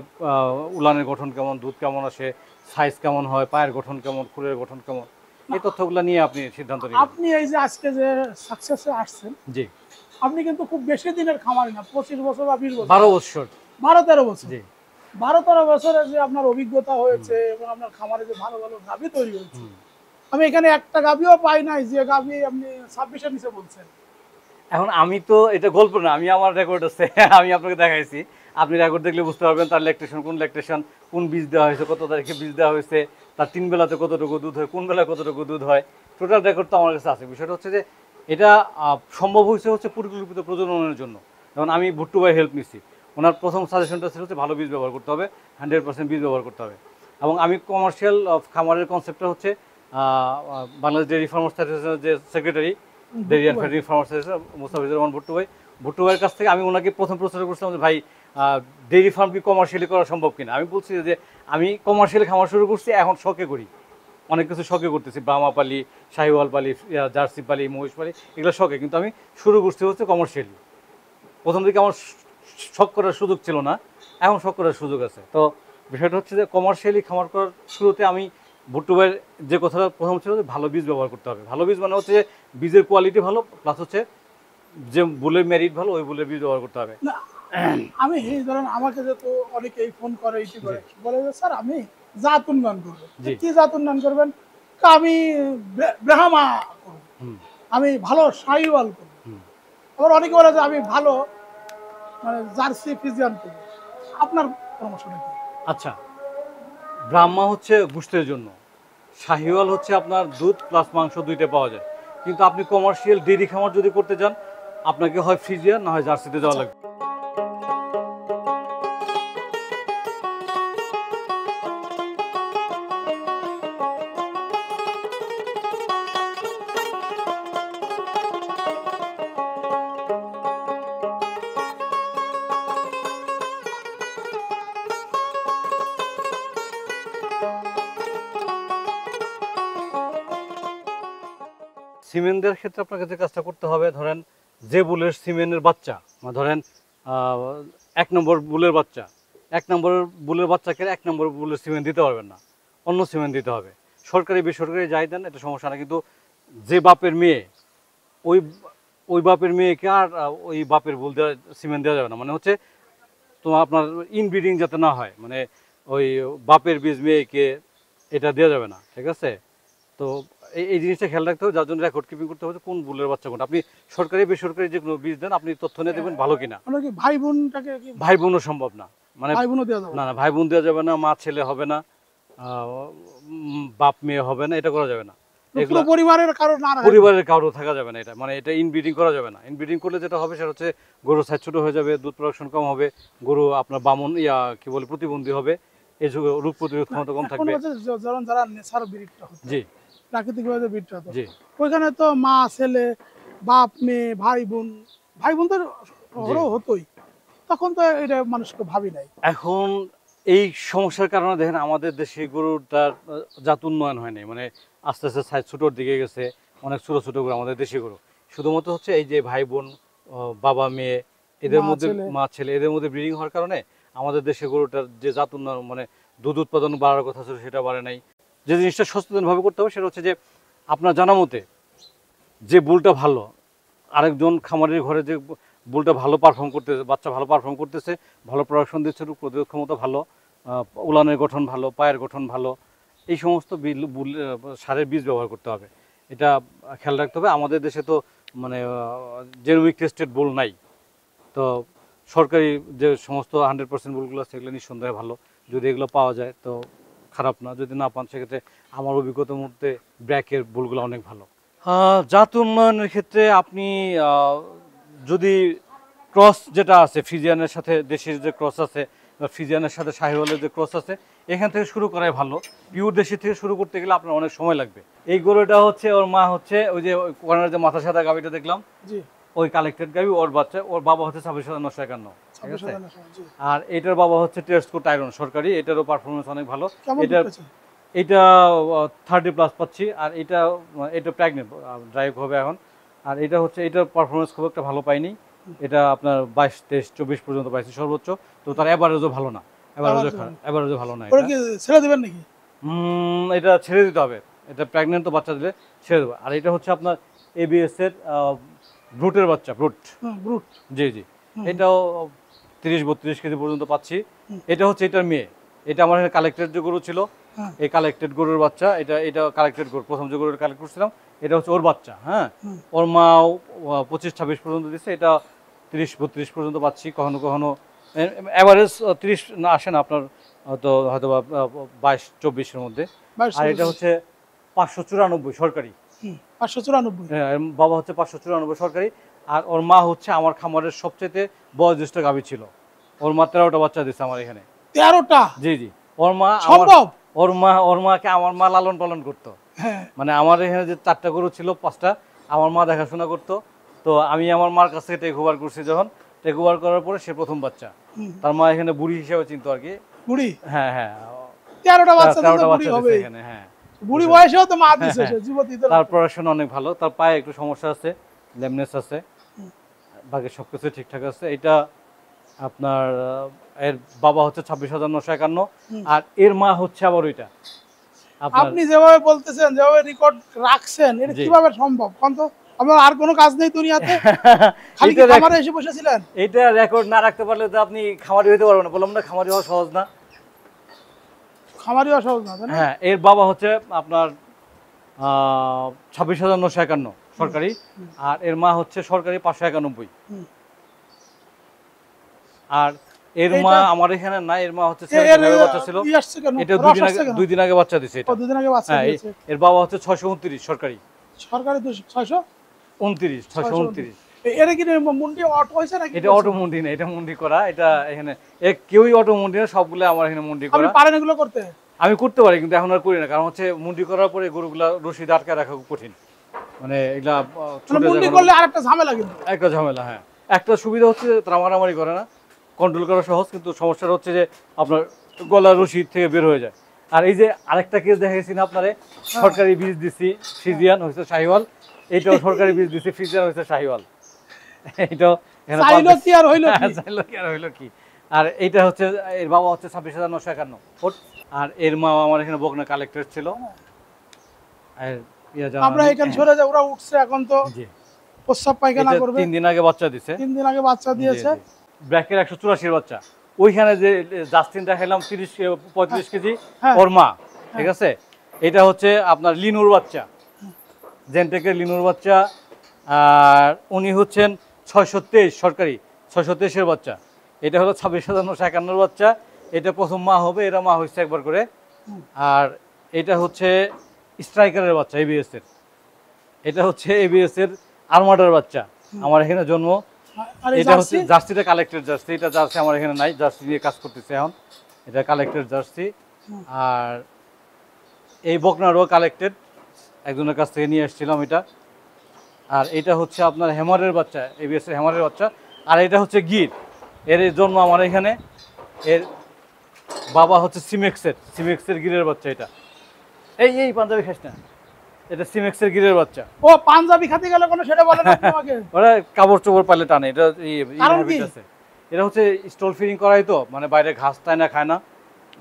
উলানের গঠন কেমন, দুধ কেমন আসে, সাইজ কেমন হয়, পায়ের গঠন কেমন, খুরের গঠন কেমন, এই তথ্যগুলো নিয়ে আপনি সিদ্ধান্ত নেবেন। আপনি এই যে আজকে যে সাকসেসে আসছেন, জি, আপনি কিন্তু খুব বেশি দিনের খামারি না, 25 বছর বা 20 বছর, 12 বছর, 12-13 বছর। জি, 12-13 বছরে যে আপনার অভিজ্ঞতা হয়েছে এবং আপনার খামারে যে ভালো ভালো গাভী তৈরি হয়েছে, আমি এখানে একটা গাভীও পাই নাই যে গাভী আপনি 26-এর নিচে বলছেন। এখন আমি তো এটা গল্প না, আমি আমার রেকর্ড আছে, আমি আপনাকে দেখাইছি, আপনি রেকর্ড দেখলে বুঝতে পারবেন তার ল্যাকটেশন, কোন বীজ দেওয়া হয়েছে, কত তারিখে বীজ দেওয়া হয়েছে, তার 3 বেলাতে কতটুকু দুধ হয়, কোন বেলায় কতটুকু দুধ হয়, টোটাল রেকর্ড তো আমার কাছে আছে। বিষয়টা হচ্ছে যে এটা সম্ভব হয়েছে হচ্ছে পরিকল্পিত প্রজননের জন্য। যেমন আমি ভুট্টু ভাই হেল্প নিচ্ছি, ওনার প্রথম সাজেশনটা ছিল হচ্ছে ভালো বীজ ব্যবহার করতে হবে, 100% বীজ ব্যবহার করতে হবে। এবং আমি কমার্শিয়াল খামারের কনসেপ্টটা হচ্ছে বাংলাদেশ ডেয়ারি ফার্মার্স অ্যাসোসিয়েশনের যে সেক্রেটারি, ডেয়ারি অ্যান্ড ফ্যাটারি ফার্মার্স অ্যাসোসিয়েশন মুস্তাফিজুর রহমান ভুট্টু ভাইয়ের কাছ থেকে আমি ওনাকে প্রথম প্রশ্ন করছিলাম যে ভাই, ডেয়ারি ফার্ম কি কমার্শিয়ালি করা সম্ভব কিনা। আমি বলছি যে আমি কমার্শিয়ালি খামার শুরু করছি, এখন শখে করি, অনেক কিছু শখে করতেছি, ব্রাহ্মা পালি, শাহিওয়াল পালি, জার্সি পালি, মহিষ পালি, এগুলো শখে, কিন্তু আমি শুরু করছি হচ্ছে কমার্শিয়ালি। প্রথম দিকে আমার শখ করার সুযোগ ছিল না, এখন শখ করার সুযোগ আছে। তো বিষয়টা হচ্ছে যে কমার্শিয়ালি খামার করার শুরুতে আমি ভুট্টু ভাইয়ের যে কথাটা প্রথম ছিল যে ভালো বীজ ব্যবহার করতে হবে। ভালো বীজ মানে হচ্ছে যে বীজের কোয়ালিটি ভালো, প্লাস হচ্ছে যে বুলের মেরিট ভালো, ওই বুলের বীজ ব্যবহার করতে হবে। আমি ধরেন আমাকে যেহেতু অনেকেই ফোন করে, ইতি করে, বলে যে স্যার আমি জাত উন্নয়ন করবো। কি জাত উন্নয়ন করবেন? আমি ব্রাহ্মা করবো, আমি ভালো শাহিওয়াল করবো। আবার অনেকে বলে যে আমি ভালো মানে জার্সি ফ্রিজিয়ান করবো। আপনার পরামর্শটা কি? আচ্ছা, ব্রাহ্মা হচ্ছে গোশতের জন্য, শাহিওয়াল হচ্ছে আপনার দুধ প্লাস মাংস দুইটা পাওয়া যায়। কিন্তু আপনি কমার্শিয়াল ডেইরি খামার যদি করতে চান, আপনাকে হয় ফ্রিজিয়ান না হয় জার্সিতে যাওয়া লাগবে। সিমেন্ট দেওয়ার ক্ষেত্রে আপনাকে যে কাজটা করতে হবে, ধরেন যে বুলের সিমেন্টের বাচ্চা, মানে ধরেন 1 নম্বর বুলের বাচ্চা, 1 নম্বর বুলের বাচ্চাকে 1 নম্বর বুলের সিমেন্ট দিতে পারবেন না, অন্য সিমেন্ট দিতে হবে। সরকারি বেসরকারি যাই দেন এটা সমস্যা না, কিন্তু যে বাপের মেয়ে ওই ওই বাপের মেয়েকে আর ওই বাপের বুল দেওয়া সিমেন্ট দেওয়া যাবে না। মানে হচ্ছে তো আপনার ইনব্রিডিং যাতে না হয়, মানে ওই বাপের বীজ মেয়েকে এটা দেওয়া যাবে না, ঠিক আছে? তো এই জিনিসটা খেয়াল রাখতে হবে, যার জন্য রেকর্ড কিপিং করতে হবে কোন বুলের বাচ্চা কোনটা। আপনি সরকারি বেসরকারি যে কোনো বীজ দেন, আপনি তথ্য নিয়ে দেখবেন ভালো কিনা। আমরা কি ভাই বোনটাকে কি ভাই বোনও সম্ভব না, মানে ভাই বোনও দেওয়া যাবে না না, ভাই বোন দেওয়া যাবে না, মা ছেলে হবে না, বাপ মেয়ে হবে না, এটা করা যাবে না। পুরো পরিবারের কারো না রাখা পরিবারের কারো থাকা যাবে না, এটা মানে এটা ইনব্রিডিং করা যাবে না। ইনব্রিডিং করলে যেটা হবে সেটা হচ্ছে গরুর সাইজ ছোট হয়ে যাবে, দুধ প্রোডাকশন কম হবে, গরু আপনার বামন কি বলে প্রতিবন্ধী হবে, এই যুগে রোগ প্রতিরোধ ক্ষমতা কম এখন থাকবে। হচ্ছে যেমন যারা নেচার ব্রিডটা হচ্ছে, জি প্রাকৃতিক ভাবে যে ব্রিডটা হতো, জি ওইখানে তো মা ছেলে বাপ মেয়ে ভাই বোন তো ওরও হতোই, তখন তো এটা মানুষকে ভাবি নাই। এখন এই সমস্যার কারণে দেখেন আমাদের দেশে গরুটার জাত উন্নয়ন হয়নি, মানে আস্তে আস্তে সাইজ ছোটোর দিকে গেছে, অনেক ছোট ছোট গরু আমাদের দেশি গরু। শুধুমাত্র হচ্ছে এই যে ভাই বোন, বাবা মেয়ে, এদের মা, মধ্যে ছেলে। মা ছেলে এদের মধ্যে ব্রিডিং হওয়ার কারণে আমাদের দেশে গরুটার যে জাত উন্নয়ন, মানে দুধ উৎপাদন বাড়ার কথা ছিল সেটা বাড়ে নাই। যে জিনিসটা সচেতনভাবে করতে হবে সেটা হচ্ছে যে আপনার জানা মতে যে বুলটা ভালো, আরেকজন খামারের ঘরে যে বুলটা ভালো পারফর্ম করতেছে, বাচ্চা ভালো পারফর্ম করতেছে, ভালো প্রোডাকশন দিচ্ছে, রোগ প্রতিরোধ ক্ষমতা ভালো, উলানের গঠন ভালো, পায়ের গঠন ভালো, এই সমস্ত সারের বীজ ব্যবহার করতে হবে। এটা খেয়াল রাখতে হবে। আমাদের দেশে তো মানে জেনোমিক টেস্টেড বুল নাই, তো সরকারি যে সমস্ত 100% বুলগুলো আছে সেগুলো নিঃসন্দেহে ভালো। যদি এগুলো পাওয়া যায় তো খারাপ না, যদি না পান সেক্ষেত্রে আমার অভিজ্ঞতার মধ্যে ব্র্যাকের বুলগুলো অনেক ভালো। জাত উন্নয়নের ক্ষেত্রে আপনি যদি ক্রস যেটা আছে ফ্রিজিয়ানের সাথে দেশির যে ক্রস আছে বা ফ্রিজিয়ানের সাথে শাহিওয়ালের যে ক্রস আছে, এখান থেকে শুরু করাই ভালো। পিওর দেশি থেকে শুরু করতে গেলে আপনার অনেক সময় লাগবে। এই গরুটা হচ্ছে ওর মা হচ্ছে ওই যে কর্নার যে মাথা সাদা গাভিটা দেখলাম, জি ওই কালেক্টেড গাভি, ওর বাচ্চা, ওর বাবা হচ্ছে 26,951, ঠিক আছে? জি। আর এটার বাবা হচ্ছে টেস্টকো টাইরন সরকারি, এটারও পারফরমেন্স অনেক ভালো। কেমন এটা দুধ পেয়েছে? এটা 30+ পাচ্ছি, আর এটা প্রেগনেন্ট, ড্রাইভ হবে এখন। আর এটা হচ্ছে এটার পারফরমেন্স খুব একটা ভালো পাইনি, এটা আপনার 22, 23, 24 পর্যন্ত পাইছি সর্বোচ্চ। তো তার অ্যাভারেজও ভালো না, অ্যাভারেজও ভালো না। ওরা কি ছেড়ে দেবেন নাকি? এটা ছেড়ে দিতে হবে, এটা প্রেগনেন্ট তো বাচ্চা দিলে ছেড়ে দেবে। আর এটা হচ্ছে আপনার ABS এর ব্রুটের বাচ্চা, ব্রুট। জি জি। এটাও 30-32 কেজি পর্যন্ত পাচ্ছি। এটা হচ্ছে এটার মেয়ে, এটা আমার এখানে কালেক্টেড যে গরু ছিল, এই কালেক্টেড গরুর বাচ্চা, এটা কালেক্টেড গরু, প্রথম যে গরুটা কালেক্ট করছিলাম এটা হচ্ছে ওর বাচ্চা। হ্যাঁ, ওর মাও 25-26 পর্যন্ত দিচ্ছে, এটা 30-32 পর্যন্ত পাচ্ছি। কখনো কখনো অ্যাভারেজ 30 না আসে না আপনার, হয়তো বা 22-24-এর মধ্যে। আর এটা হচ্ছে 594 সরকারি। 594। হ্যাঁ, এর বাবা হচ্ছে 594 সরকারি। আর ওর মা হচ্ছে আমার খামারের সবচেয়ে বয়োজ্যেষ্ঠ গাভী ছিল, ওর মা 13টা বাচ্চা দিচ্ছে আমার এখানে। 13টা? জি জি। ওর মা সম্ভব? ওর মাকে আমার মা লালন পালন করতো। হ্যাঁ। মানে আমার এখানে যে 4টা গরু ছিল, 5টা আমার মা দেখাশোনা করতো। তো আমি আমার মার কাছ থেকে টেক ওভার করছি, যখন টেক ওভার করার পরে সে প্রথম বাচ্চা, তার মা এখানে বুড়ি হিসেবে চিনতো আর কি। বুড়ি? হ্যাঁ হ্যাঁ, 13টা বাচ্চা 13টা তো বুড়ি বাচ্চা হবে। দিচ্ছে এখানে। হ্যাঁ, বুড়ি বয়সেও তো মা দিছে সে যুবতী তো। তার পড়াশোনা অনেক ভালো, তার পায়ে একটু সমস্যা আছে, ল্যামনেস আছে, বাকি সবকিছু ঠিকঠাক আছে। এটা আপনার এর বাবা হচ্ছে 26,951, আর এর মা হচ্ছে আবার ওইটা আপনার। আপনি যেভাবে বলতেছেন, যেভাবে রেকর্ড রাখছেন, এটা জি। কিভাবে সম্ভব? কোন তো আমার আর কোনো কাজ নেই দুনিয়াতে, খালি কি খামারে এসে বসেছিলেন? এটা রেকর্ড না রাখতে পারলে তো আপনি খামারি হতে পারবেন না, বললাম না খামারি হওয়া সহজ না। খামারি অসহজ না, তাই না? হ্যাঁ, এর বাবা হচ্ছে আপনার 26,951 সরকারি, আর এর মা হচ্ছে সরকারি 591। আর এর মা আমার এখানে না, এর মা হচ্ছে বাচ্চা ছিল, এটা 2 দিন আগে বাচ্চা দিছে। এটা 2 দিন আগে বাচ্চা দিয়েছে। এর বাবা হচ্ছে 629 সরকারি। সরকারি 629। এর কি মুন্ডি অটো হইছে নাকি? এটা অটো মুন্ডি না, এটা মুন্ডি করা। এটা এখানে কেউই অটো মুন্ডি না, সবগুলো আমার এখানে মুন্ডি করা। আপনি পারেন এগুলো করতে? আমি করতে পারি, কিন্তু এখন আর করি না, কারণ হচ্ছে মুন্ডি করার পরে গরুগুলা রশিদ আটকে রাখা খুব কঠিন, মানে এগুলা মুন্ডি করলে আরেকটা ঝামেলা, কিন্তু একটা ঝামেলা। হ্যাঁ, একটা সুবিধা হচ্ছে তারা মারামারি করে না, কন্ট্রোল করা সহজ, কিন্তু সমস্যাটা হচ্ছে যে আপনার গলার রশি থেকে বের হয়ে যায়। আর এই যে আরেকটা কেস দেখা গেছি না আপনারে, সরকারি বীজ দিছি ফ্রিজিয়ান হয়েছে শাহিওয়াল, এইটাও সরকারি বীজ দিছি ফ্রিজিয়ান হয়েছে শাহিওয়াল। এইটাও এখানে চাইলো কি আর হইলো কি? চাইলো কি আর হইলো কি। আর এইটা হচ্ছে এর বাবা হচ্ছে 26,951 ফুট, আর এর মা আমার এখানে বকনা কালেক্টর ছিল। আর আমরা এখানে সরে যাই, ওরা উঠছে এখন তো জি প্রস্রাব পায়খানা করবে। 3 দিন আগে বাচ্চা দিছে, 3 দিন আগে বাচ্চা দিয়েছে। ব্র্যাকের 184 বাচ্চা। ওইখানে যে জাস্টিন দেখাইলাম 35 কেজি, হ্যাঁ। ওর মা, ঠিক আছে। এটা হচ্ছে আপনার লিনুর বাচ্চা, জেনটেকের লিনুর বাচ্চা। আর উনি হচ্ছেন 623 সরকারি 623-এর বাচ্চা। এটা হলো 26,951 বাচ্চা। এটা প্রথম মা হবে, এরা মা হয়েছে একবার করে। আর এটা হচ্ছে স্ট্রাইকারের বাচ্চা এবিএস এর, এটা হচ্ছে এবিএস এর আর্মাডার বাচ্চা, আমার এখানে জন্ম। আর এই এটা হচ্ছে জার্সি জার্সিটা কালেক্টেড জার্সি, এটা জার্সি আমার এখানে নাই, জার্সি নিয়ে কাজ করতেছে এখন, এটা কালেক্টেড জার্সি। আর এই বকনারও কালেক্টেড, একজনের কাছ থেকে নিয়ে এসেছিলাম এটা। আর এটা হচ্ছে আপনার হেমারের বাচ্চা, এবিএস এর হেমারের বাচ্চা। আর এটা হচ্ছে গির, এর জন্ম আমার এখানে। এর বাবা হচ্ছে সিমেক্সের গিরের বাচ্চা এটা। এই পাঞ্জাবি খাস না, এটা সিমেক্সের গিরের বাচ্চা। ও পাঞ্জাবি খাতে গেলে কোনো সেটা বলে না তোমাকে? ওরা কাপড় চোপড় পালে টানে, এটা কারণ কি? আছে। এটা হচ্ছে স্টল ফিডিং করাই তো, মানে বাইরে ঘাস টায় না খায় না,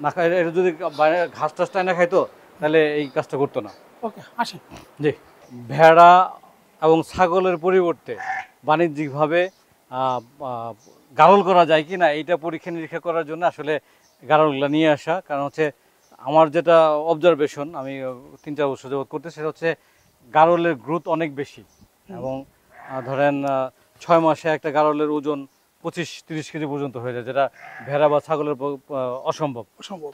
না খায়। এটা যদি বাইরে ঘাস টাস টায় না খাইতো তাহলে এই কাজটা করতো না। ওকে আসেন। জি, ভেড়া এবং ছাগলের পরিবর্তে বাণিজ্যিকভাবে গাড়ল করা যায় কি না এইটা পরীক্ষা নিরীক্ষা করার জন্য আসলে গাড়লগুলো নিয়ে আসা। কারণ হচ্ছে আমার যেটা অবজারভেশন, আমি 3-4 বছর যাবত করতে, সেটা হচ্ছে গাড়লের গ্রোথ অনেক বেশি। এবং ধরেন 6 মাসে একটা গাড়লের ওজন 25-30 কেজি পর্যন্ত হয়ে যায়, যেটা ভেড়া বা ছাগলের অসম্ভব।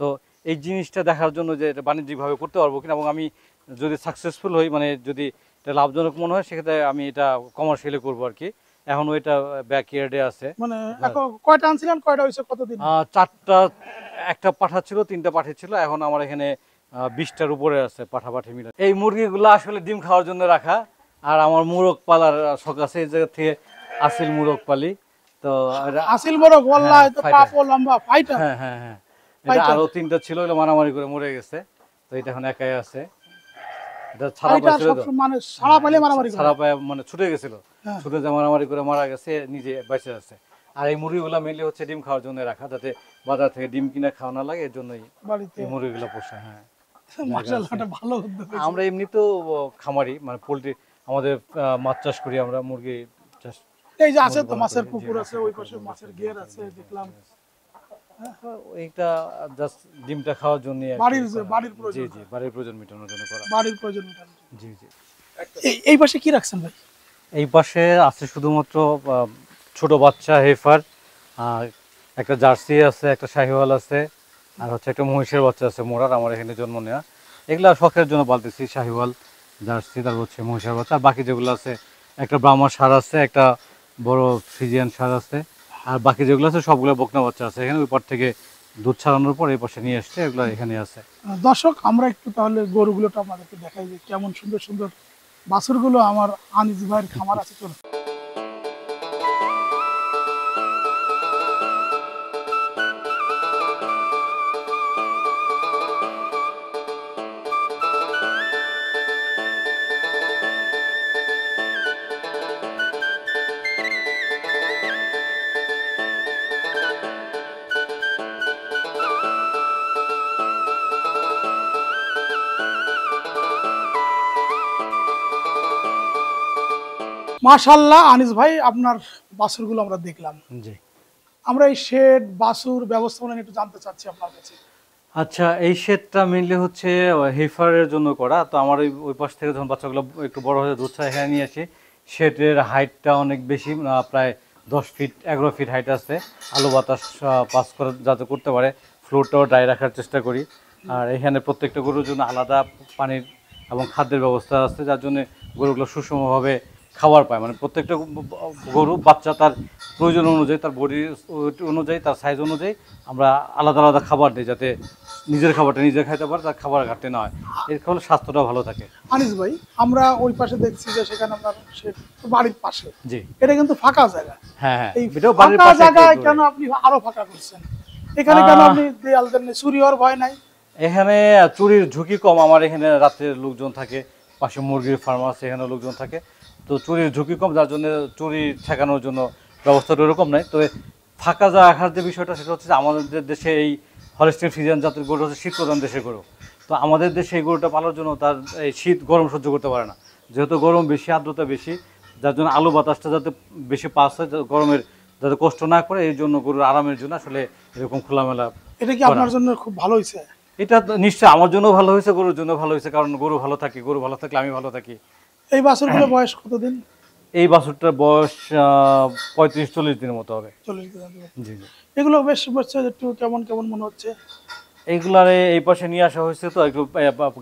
তো এই জিনিসটা দেখার জন্য যে এটা বাণিজ্যিকভাবে করতে পারবো কিনা, এবং আমি যদি সাকসেসফুল হই, মানে যদি এটা লাভজনক মনে হয়, সেক্ষেত্রে আমি এটা কমার্শিয়ালি করবো আর কি। এখন ওইটা ব্যাকইয়ার্ডে আছে। মানে এখন কয়টা আনছিলেন, কয়টা হইছে, কতদিন? 4টা, একটা পাঠা ছিল, 3টা পাঠি ছিল। এখন আমার এখানে 20টার উপরে আছে পাঠা মিলে। এই মুরগিগুলো আসলে ডিম খাওয়ার জন্য রাখা। আর আমার মোরগ পালার শখ আছে, এই জায়গা থেকে আসিল মোরগ পালি। তো আসিল মোরগ ওয়াল্লাহ, তো পাপো লম্বা ফাইটার। হ্যাঁ, এটা আরো 3টা ছিল, এগুলো মারামারি করে মরে গেছে। তো এটা এখন একাই আছে। এটা ছাড়া পাইছিল তো, মানে ছাড়া পাইলে মারামারি করে। ছাড়া পায় মানে ছুটে গেছিল, ছুটে যা মারামারি করে মারা গেছে, নিজে বেঁচে আছে। আর এই মুরগিগুলো মেনলি হচ্ছে ডিম খাওয়ার জন্য রাখা, যাতে বাজার থেকে ডিম কিনে খাওয়া না লাগে, এর জন্যই এই মুরগিগুলো পোষা। হ্যাঁ, মাশাআল্লাহ, এটা ভালো উদ্যোগ। আমরা এমনি তো খামারি, মানে পোল্ট্রি, আমাদের মাছ চাষ করি আমরা, মুরগি চাষ। এই যে আছে তো মাছের পুকুর আছে, ওই পাশে মাছের ঘের আছে দেখলাম। এইটা জাস্ট ডিমটা খাওয়ার জন্য, বাড়ির প্রয়োজন। জি, বাড়ির প্রয়োজন মেটানোর জন্য করা। বাড়ির প্রয়োজন মেটানোর জন্য। জি। এই পাশে কি রাখছেন ভাই? এই পাশে আছে শুধুমাত্র ছোট বাচ্চা হেফার, আর একটা জার্সি আছে, একটা শাহিওয়াল আছে, আর হচ্ছে একটা মহিষের বাচ্চা আছে মোরার, আমার এখানে জন্ম নেওয়া। এগুলা শখের জন্য পালতেছি, শাহিওয়াল, জার্সি, তারপর হচ্ছে মহিষের বাচ্চা। আর বাকি যেগুলো আছে, একটা ব্রাহ্মা ষাঁড় আছে, একটা বড় ফ্রিজিয়ান ষাঁড় আছে, আর বাকি যেগুলো আছে সবগুলো বকনা বাচ্চা আছে এখানে। ওই পার থেকে দুধ ছাড়ানোর পর এই পাশে নিয়ে আসছে, এগুলো এখানে আছে। দর্শক, আমরা একটু তাহলে গরুগুলোটা আমাদেরকে দেখাই যে কেমন সুন্দর সুন্দর বাছুরগুলো আমার আনিস ভাইয়ের খামার আছে। চলো। মাশাআল্লাহ আনিস ভাই, আপনার বাছুরগুলো আমরা দেখলাম। জি, আমরা এই শেড বাছুর ব্যবস্থাপনা একটু জানতে চাচ্ছি আপনার কাছে। আচ্ছা, এই শেডটা মেনলি হচ্ছে হেফারের জন্য করা। তো আমার ওই পাশ থেকে যখন বাচ্চাগুলো একটু বড় হয়ে দুধ ছাড়া এখানে নিয়ে আসি, শেডের হাইটটা অনেক বেশি, প্রায় 10 ফিট 11 ফিট হাইট আছে। আলো বাতাস পাস করে যাতে করতে পারে, ফ্লোরটাও ড্রাই রাখার চেষ্টা করি। আর এখানে প্রত্যেকটা গরুর জন্য আলাদা পানির এবং খাদ্যের ব্যবস্থা আছে, যার জন্য গরুগুলো সুষমভাবে খাবার পায়। মানে প্রত্যেকটা গরু বাচ্চা তার প্রয়োজন অনুযায়ী, তার বডি অনুযায়ী, তার সাইজ অনুযায়ী আমরা আলাদা আলাদা খাবার দিই, যাতে নিজের খাবারটা নিজে খাইতে পারে, তার খাবার ঘাটতি না হয়। এর ফলে স্বাস্থ্যটা ভালো থাকে। আনিস ভাই, আমরা ওই পাশে দেখছি যে সেখানে আপনার বাড়ির পাশে, জি, এটা কিন্তু ফাঁকা জায়গা। হ্যাঁ, এই এটাও বাড়ির ফাঁকা পাশে। জায়গায় কেন আপনি আরো ফাঁকা করছেন? এখানে কেন আপনি দেয়াল দেন? চুরি হওয়ার ভয় নাই? এখানে চুরির ঝুঁকি কম। আমার এখানে রাত্রে লোকজন থাকে, পাশে মুরগির ফার্ম আছে, এখানে লোকজন থাকে, তো চুরির ঝুঁকি কম, যার জন্য চুরি ঠেকানোর জন্য ব্যবস্থাটা এরকম নাই। তবে ফাঁকা যা রাখার যে বিষয়টা, সেটা হচ্ছে যে আমাদের দেশে এই হলস্টিন ফ্রিজিয়ান জাতের গরু হচ্ছে শীত প্রধান দেশের গরু। তো আমাদের দেশে এই গরুটা পালার জন্য তার এই শীত গরম সহ্য করতে পারে না, যেহেতু গরম বেশি, আর্দ্রতা বেশি, যার জন্য আলো বাতাসটা যাতে বেশি পাস হয়, গরমের যাতে কষ্ট না করে, এই জন্য গরুর আরামের জন্য আসলে এরকম খোলামেলা। এটা কি আপনার জন্য খুব ভালো হয়েছে? এটা নিশ্চয় আমার জন্য ভালো হয়েছে, গরুর জন্য ভালো হয়েছে, কারণ গরু ভালো থাকে, গরু ভালো থাকলে আমি ভালো থাকি। এই বাছুরগুলো বয়স কতদিন? এই বাছুরটার বয়স 35-40 দিনের মতো হবে। 40 দিন। জি জি। এগুলো বেশ হচ্ছে একটু কেমন কেমন মনে হচ্ছে? এইগুলারে এই পাশে নিয়ে আসা হয়েছে, তো একটু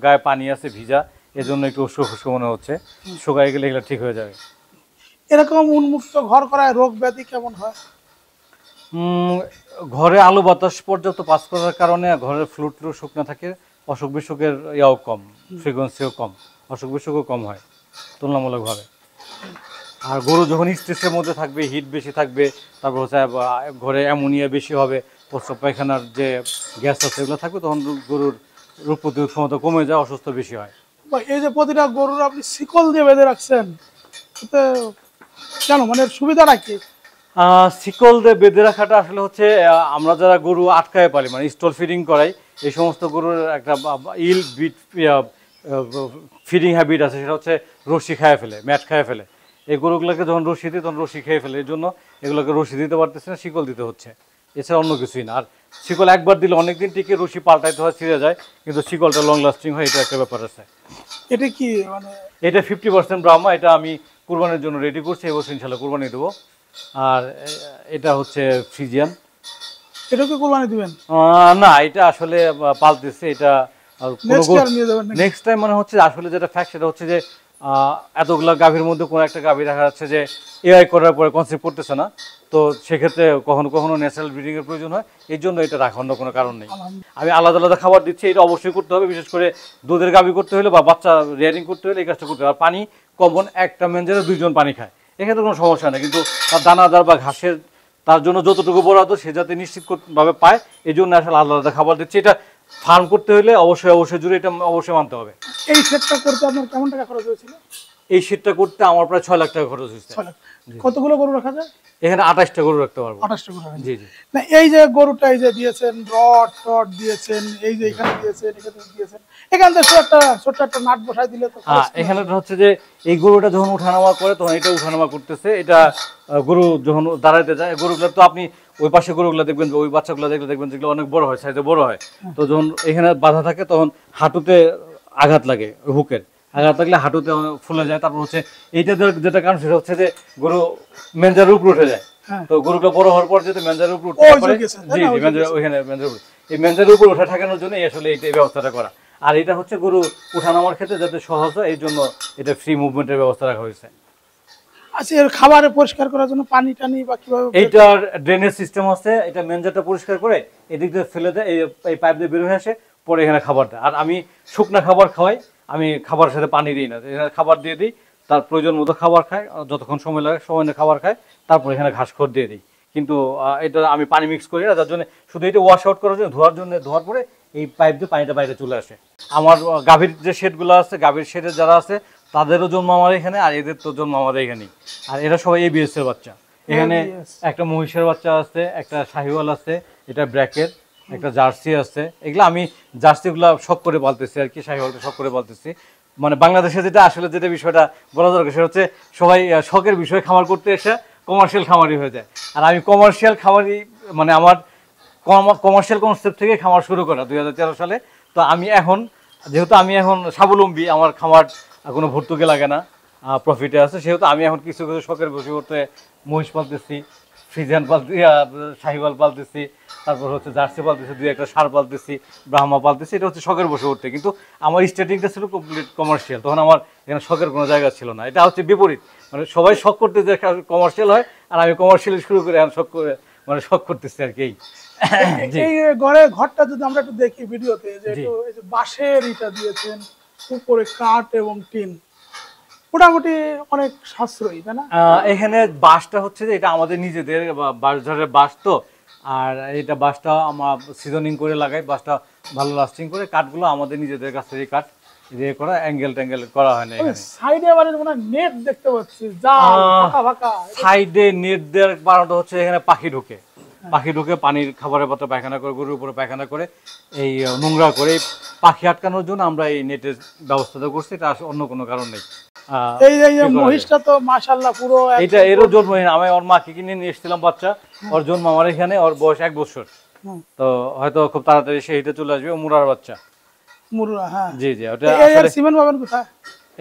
গায়ে পানি আছে, ভিজা, এজন্য একটু উস্কো মনে হচ্ছে। শুকায় গেলে এগুলো ঠিক হয়ে যাবে। এরকম উন্মুক্ত ঘর করায় রোগ ব্যাধি কেমন হয়? ঘরে আলো বাতাস পর্যাপ্ত পাস করার কারণে ঘরের ফ্লু শুকনো থাকে, অসুখ বিসুখের ইয়াও কম, ফ্রিকোয়েন্সিও কম, অসুখ বিসুখও কম হয় তুলনামূলকভাবে। আর গরু যখন স্ট্রেসের মধ্যে থাকবে, হিট বেশি থাকবে, তারপর হচ্ছে ঘরে অ্যামোনিয়া বেশি হবে, প্রস্রাব পায়খানার যে গ্যাস আছে এগুলো থাকবে, তখন গরুর রোগ প্রতিরোধ ক্ষমতা কমে যায়, অসুস্থ বেশি হয়। এই যে প্রতিটা গরুর আপনি শিকল দিয়ে বেঁধে রাখছেন, এতে কেন, মানে সুবিধাটা কি? শিকল দিয়ে বেঁধে রাখাটা আসলে হচ্ছে আমরা যারা গরু আটকায় পারি, মানে স্টল ফিডিং করাই, এই সমস্ত গরুর একটা ইল বিট ফিডিং হ্যাবিট আছে, সেটা হচ্ছে রশি খায় ফেলে, ম্যাট খায় ফেলে। এই গরুগুলোকে যখন রশি দিই তখন রশি খেয়ে ফেলে, এই জন্য এগুলোকে রশি দিতে পারতেছে না, শিকল দিতে হচ্ছে, এছাড়া অন্য কিছুই না। আর শিকল একবার দিলে অনেকদিন টিকে, রশি পাল্টাইতে হয়, ছিঁড়ে যায়, কিন্তু শিকলটা লং লাস্টিং হয়, এটা একটা ব্যাপার আছে। এটা কি মানে? এটা 50% ব্রাহ্মা, এটা আমি কুরবানির জন্য রেডি করছি, এবছর ইনশাল্লাহ কুরবানি দেবো। আর এটা হচ্ছে ফ্রিজিয়ান। এটা কি কুরবানি দিবেন? না, এটা আসলে পালতেছে, এটা নেক্সট টাইম মানে হচ্ছে আসলে যেটা ফ্যাক্ট, সেটা হচ্ছে যে এতগুলা গাভীর মধ্যে কোনো একটা গাভী দেখা যাচ্ছে যে এআই করার পরে কনসেপ্ট করতেছে না, তো সেক্ষেত্রে কখনো কখনো ন্যাচারাল ব্রিডিং এর প্রয়োজন হয়, এই জন্য এটা রাখা, অন্য কোনো কারণ নেই। আমি আলাদা আলাদা খাবার দিচ্ছি, এটা অবশ্যই করতে হবে, বিশেষ করে দুধের গাভী করতে হলে বা বাচ্চা রেয়ারিং করতে হলে এই কাজটা করতে হবে। আর পানি কমন, একটা মেঞ্জারে 2 জন পানি খায়, এক্ষেত্রে কোনো সমস্যা নেই, কিন্তু তার দানাদার বা ঘাসের তার জন্য যতটুকু বরাদ্দ সে যাতে নিশ্চিতভাবে পায়, এই জন্য আসলে আলাদা আলাদা খাবার দিচ্ছি। এটা ফার্ম করতে হলে অবশ্যই জুড়ে এটা অবশ্যই মানতে হবে। এই সেটটা করতে আপনার কেমন টাকা খরচ হয়েছিল? এই সেটটা করতে আমার প্রায় 6 লাখ টাকা খরচ হয়েছে। কতগুলো গরু রাখা যায় এখানে? 28টা গরু রাখতে পারবো। 28টা গরু? জি জি। না, এই যে গরুটা এই যে দিয়েছেন, রড দিয়েছেন, এই যে এখানে দিয়েছেন, এখানে দিয়েছেন, এখান থেকে ছোট্ট একটা নাট বসাই দিলে তো। এখানে হচ্ছে যে এই গরুটা যখন উঠানামা করে তখন এটা উঠানামা করতেছে, এটা গরু যখন দাঁড়াইতে যায়, গরুগুলো তো আপনি ওই পাশে গরুগুলো দেখবেন, ওই বাচ্চাগুলো দেখবেন যেগুলো অনেক বড় হয়, সাইজে বড় হয়, তো যখন এখানে বাধা থাকে তখন হাঁটুতে আঘাত লাগে, হুকের আঘাত লাগলে হাঁটুতে ফুলে যায়। তারপর হচ্ছে এইটা যেটা কারণ, সেটা হচ্ছে যে গরু মেঞ্জারের উপর উঠে যায়, তো গরুটা বড় হওয়ার পর যেহেতু মেঞ্জারের উপর উঠতে পারে, জি জি, ওইখানে মেঞ্জারের উপর, এই মেঞ্জারের উপর ওঠা ঠেকানোর জন্য আসলে এই ব্যবস্থাটা করা। আর এটা হচ্ছে গরু উঠানামার ক্ষেত্রে যাতে সহজ হয়, এই জন্য এটা ফ্রি মুভমেন্টের ব্যবস্থা রাখা হয়েছে। আচ্ছা, এর খাবারে পরিষ্কার করার জন্য পানি টানি বা কিভাবে? এইটার ড্রেনেজ সিস্টেম আছে, এটা মেঞ্জারটা পরিষ্কার করে এদিক দিয়ে ফেলে দেয়, এই পাইপ দিয়ে বের হয়ে আসে, পরে এখানে খাবার দেয়। আর আমি শুকনা খাবার খাওয়াই, আমি খাবারের সাথে পানি দিই না, এখানে খাবার দিয়ে দিই, তার প্রয়োজন মতো খাবার খায়, যতক্ষণ সময় লাগে সময় নিয়ে খাবার খায়, তারপর এখানে ঘাস খড় দিয়ে দিই। কিন্তু এটা আমি পানি মিক্স করি না, যার জন্য শুধু এটা ওয়াশ আউট করার জন্য, ধোয়ার পরে এই পাইপ দিয়ে পানিটা বাইরে চলে আসে। আমার গাভীর যে শেডগুলো আছে, গাভীর শেডে যারা আছে তাদেরও জন্ম আমার এখানে, আর এদের তো জন্ম আমাদের এখানেই। আর এরা সবাই ABS এর বাচ্চা। এখানে একটা মহিষের বাচ্চা আছে, একটা শাহিওয়াল আছে, এটা ব্র্যাকের, একটা জার্সি আছে। এগুলো আমি জার্সিগুলো শখ করে পালতেছি আর কি, শাহিওয়ালটা শখ করে পালতেছি। মানে বাংলাদেশে যেটা বিষয়টা বলা দরকার, সেটা হচ্ছে সবাই শখের বিষয়ে খামার করতে এসে কমার্শিয়াল খামারি হয়ে যায়। আর আমি কমার্শিয়াল খামারি, মানে আমার কমার্শিয়াল কনসেপ্ট থেকে খামার শুরু করা 2013 সালে। তো যেহেতু আমি এখন স্বাবলম্বী, আমার খামার কোনো ভর্তুকি লাগে না, প্রফিটে আছে, সেহেতু আমি এখন কিছু কিছু শখের বসে করতে মহিষ পালতেছি, ফ্রিজিয়ান শাহিওয়াল পালতেছি, তারপর হচ্ছে জার্সি পালতেছি, 2-1টা ষাঁড় পালতেছি, ব্রাহ্মা পালতেছি। এটা হচ্ছে শখের বসে করতে, কিন্তু আমার স্টার্টিংটা ছিল কমপ্লিট কমার্শিয়াল, তখন আমার এখানে শখের কোনো জায়গা ছিল না। এটা হচ্ছে বিপরীত, মানে সবাই শখ করতে যে কমার্শিয়াল হয়, আর আমি কমার্শিয়াল শুরু করে এখন শখ করতেছি আর কি। এই ঘরটা যদি আমরা একটু দেখি ভিডিওতে, যে এই যে বাঁশের ইটা দিয়েছেন, উপরে কাঠ এবং টিন, মোটামুটি অনেক সাশ্রয়ী, তাই না? এখানে বাঁশটা হচ্ছে যে এটা আমাদের নিজেদের বাঁশঝাড়ের বাঁশ, তো আর এটা বাঁশটা আমরা সিজনিং করে লাগাই, বাঁশটা ভালো লাস্টিং করে। কাঠগুলো আমাদের নিজেদের কাছ থেকে কাঠ দিয়ে করা, অ্যাঙ্গেল ট্যাঙ্গেল করা হয় না এখানে। সাইডে মানে নেট দেখতে পাচ্ছি, জাল ফাঁকা ফাঁকা। সাইডে নেট দেওয়ার কারণটা হচ্ছে এখানে পাখি ঢোকে, পাখি ঢুকে পানির খাবারের পাত্র পায়খানা করে, গরুর উপরে পায়খানা করে, এই নোংরা করে। পাখি আটকানোর জন্য আমরা এই নেটের ব্যবস্থাটা করছি, এটা আসলে অন্য কোনো কারণ নেই। এই যে মহিষটা তো মাশাআল্লাহ পুরো এটা এরও জন্মহীন। আমি ওর মাকে কিনে নিয়ে এসেছিলাম বাচ্চা, ওর জন্ম আমার এখানে, ওর বয়স 1 বছর। তো হয়তো খুব তাড়াতাড়ি সে হেঁটে চলে আসবে, মুরার বাচ্চা। মুরুরা, হ্যাঁ। জি জি, ওটা এর সিমেন্ট পাবেন কোথায়?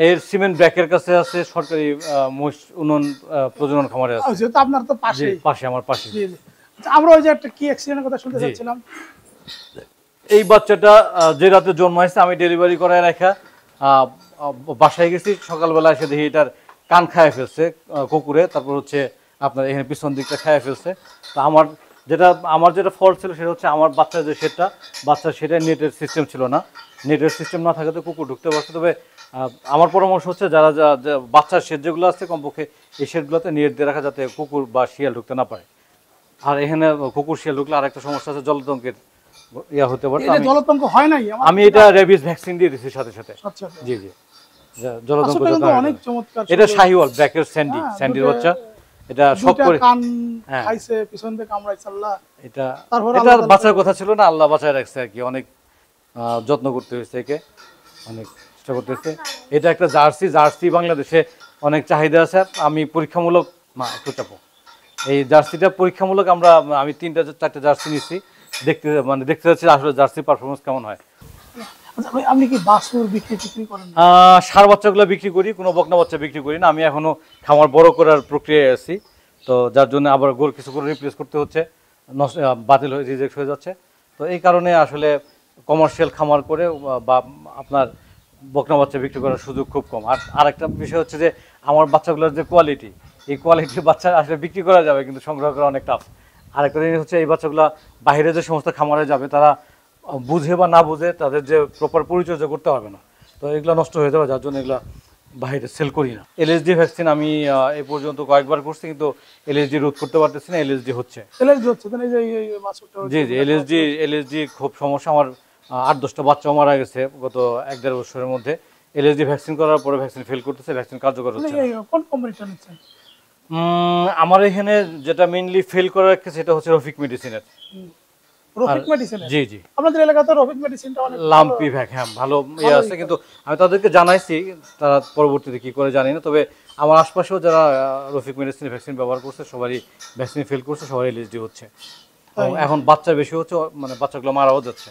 এর সিমেন্ট ব্যাকের কাছে আছে, সরকারি মহিষ উন্নয়ন প্রজনন খামারে আছে। যেহেতু আপনার তো পাশে, পাশে আমার পাশে। জি জি। আচ্ছা, আমরা ওই যে একটা কি অ্যাক্সিডেন্টের কথা শুনতে যাচ্ছিলাম। এই বাচ্চাটা যে রাতে জন্ম হয়েছে, আমি ডেলিভারি করায় রাখা বাসায় গেছি, সকালবেলা এসে দেখি এটার কান খায় ফেলছে কুকুরে, তারপর হচ্ছে আপনার এখানে পিছন দিকটা খায় ফেলছে। তো আমার যেটা ফল্ট ছিল সেটা হচ্ছে আমার বাচ্চার যে শেডটা, বাচ্চার শেডে নেটের সিস্টেম ছিল না। নেটের সিস্টেম না থাকাতে কুকুর ঢুকতে পারছে। তবে আমার পরামর্শ হচ্ছে যারা বাচ্চার শেড যেগুলো আছে, কমপক্ষে এই শেডগুলোতে নেট দিয়ে রাখা, যাতে কুকুর বা শিয়াল ঢুকতে না পারে। আর এখানে কুকুর শিয়াল ঢুকলে আরেকটা সমস্যা আছে, জলতঙ্কের ইয়া হতে পারে। এটা জলতঙ্ক হয় নাই? আমি এটা রেবিস ভ্যাকসিন দিয়ে দিছি সাথে সাথে। আচ্ছা জি জি, জলতঙ্ক আসলে কিন্তু অনেক চমৎকার। এটা শাহিওয়াল ব্ল্যাকের স্যান্ডির বাচ্চা। এটা সব করে কান খাইছে, পিছন থেকে কামড়াইছে আল্লাহ। এটা বাঁচার কথা ছিল না, আল্লাহ বাঁচায় রাখছে আর কি। অনেক যত্ন করতে হয়েছে একে, অনেক চেষ্টা করতে হয়েছে। এটা একটা জার্সি বাংলাদেশে অনেক চাহিদা আছে। আমি পরীক্ষামূলক একটু চাপো, এই জার্সিটা পরীক্ষামূলক আমি 3-4টা জার্সি নিচ্ছি, দেখতে যাচ্ছি আসলে জার্সি পারফরমেন্স কেমন হয়। আচ্ছা ভাই, আপনি কি বাছুর বিক্রি করেন? ষাঁড় বাচ্চাগুলো বিক্রি করি, কোনো বকনা বাচ্চা বিক্রি করি না। আমি এখনো খামার বড় করার প্রক্রিয়ায় আছি, তো যার জন্য আবার গরু কিছু করে রিপ্লেস করতে হচ্ছে, বাতিল হয়ে রিজেক্ট হয়ে যাচ্ছে। তো এই কারণে আসলে কমার্শিয়াল খামার করে বা আপনার বকনা বাচ্চা বিক্রি করার সুযোগ খুব কম। আর আরেকটা বিষয় হচ্ছে যে আমার বাচ্চাগুলোর যে কোয়ালিটি, এই কোয়ালিটির বাচ্চা আসলে বিক্রি করা যাবে, কিন্তু সংগ্রহ করা অনেক টাফ। আরেকটা জিনিস হচ্ছে এই বাচ্চাগুলো বাইরে যে সমস্ত খামারে যাবে, তারা বুঝে বা না বুঝে তাদের যে প্রপার পরিচর্যা করতে পারবে না, তো এগুলো নষ্ট হয়ে যাবে, যার জন্য এগুলো বাইরে সেল করি না। এলএসডি ভ্যাকসিন আমি এ পর্যন্ত কয়েকবার করছি, কিন্তু এলএসডি রোধ করতে পারতেছি না। এলএসডি হচ্ছে। জি জি, এলএসডি খুব সমস্যা। আমার 8-10টা বাচ্চা মারা গেছে গত 1-1.5 বছরের মধ্যে। এলএসডি ভ্যাকসিন করার পরে ভ্যাকসিন ফেল করতেছে, ভ্যাকসিন কার্যকর হচ্ছে না। কোন কোম্পানিটা নিচ্ছেন? আমার এখানে যেটা মেইনলি ফেল করার সেটা হচ্ছে রফিক মেডিসিনের। রফিক মেডিসিন? জি জি, আপনাদের এলাকাতে রফিক মেডিসিনটা অনেক লাম্পি ভ্যাক, হ্যাঁ ভালো ইয়ে আছে, কিন্তু আমি তাদেরকে জানাইছি, তারা পরবর্তীতে কি করে জানি না। তবে আমার আশপাশেও যারা রফিক মেডিসিনের ভ্যাকসিন ব্যবহার করছে, সবারই ভ্যাকসিন ফেল করছে, সবারই এলএসডি হচ্ছে। এখন বাচ্চা বেশি হচ্ছে, মানে বাচ্চাগুলো মারাও যাচ্ছে,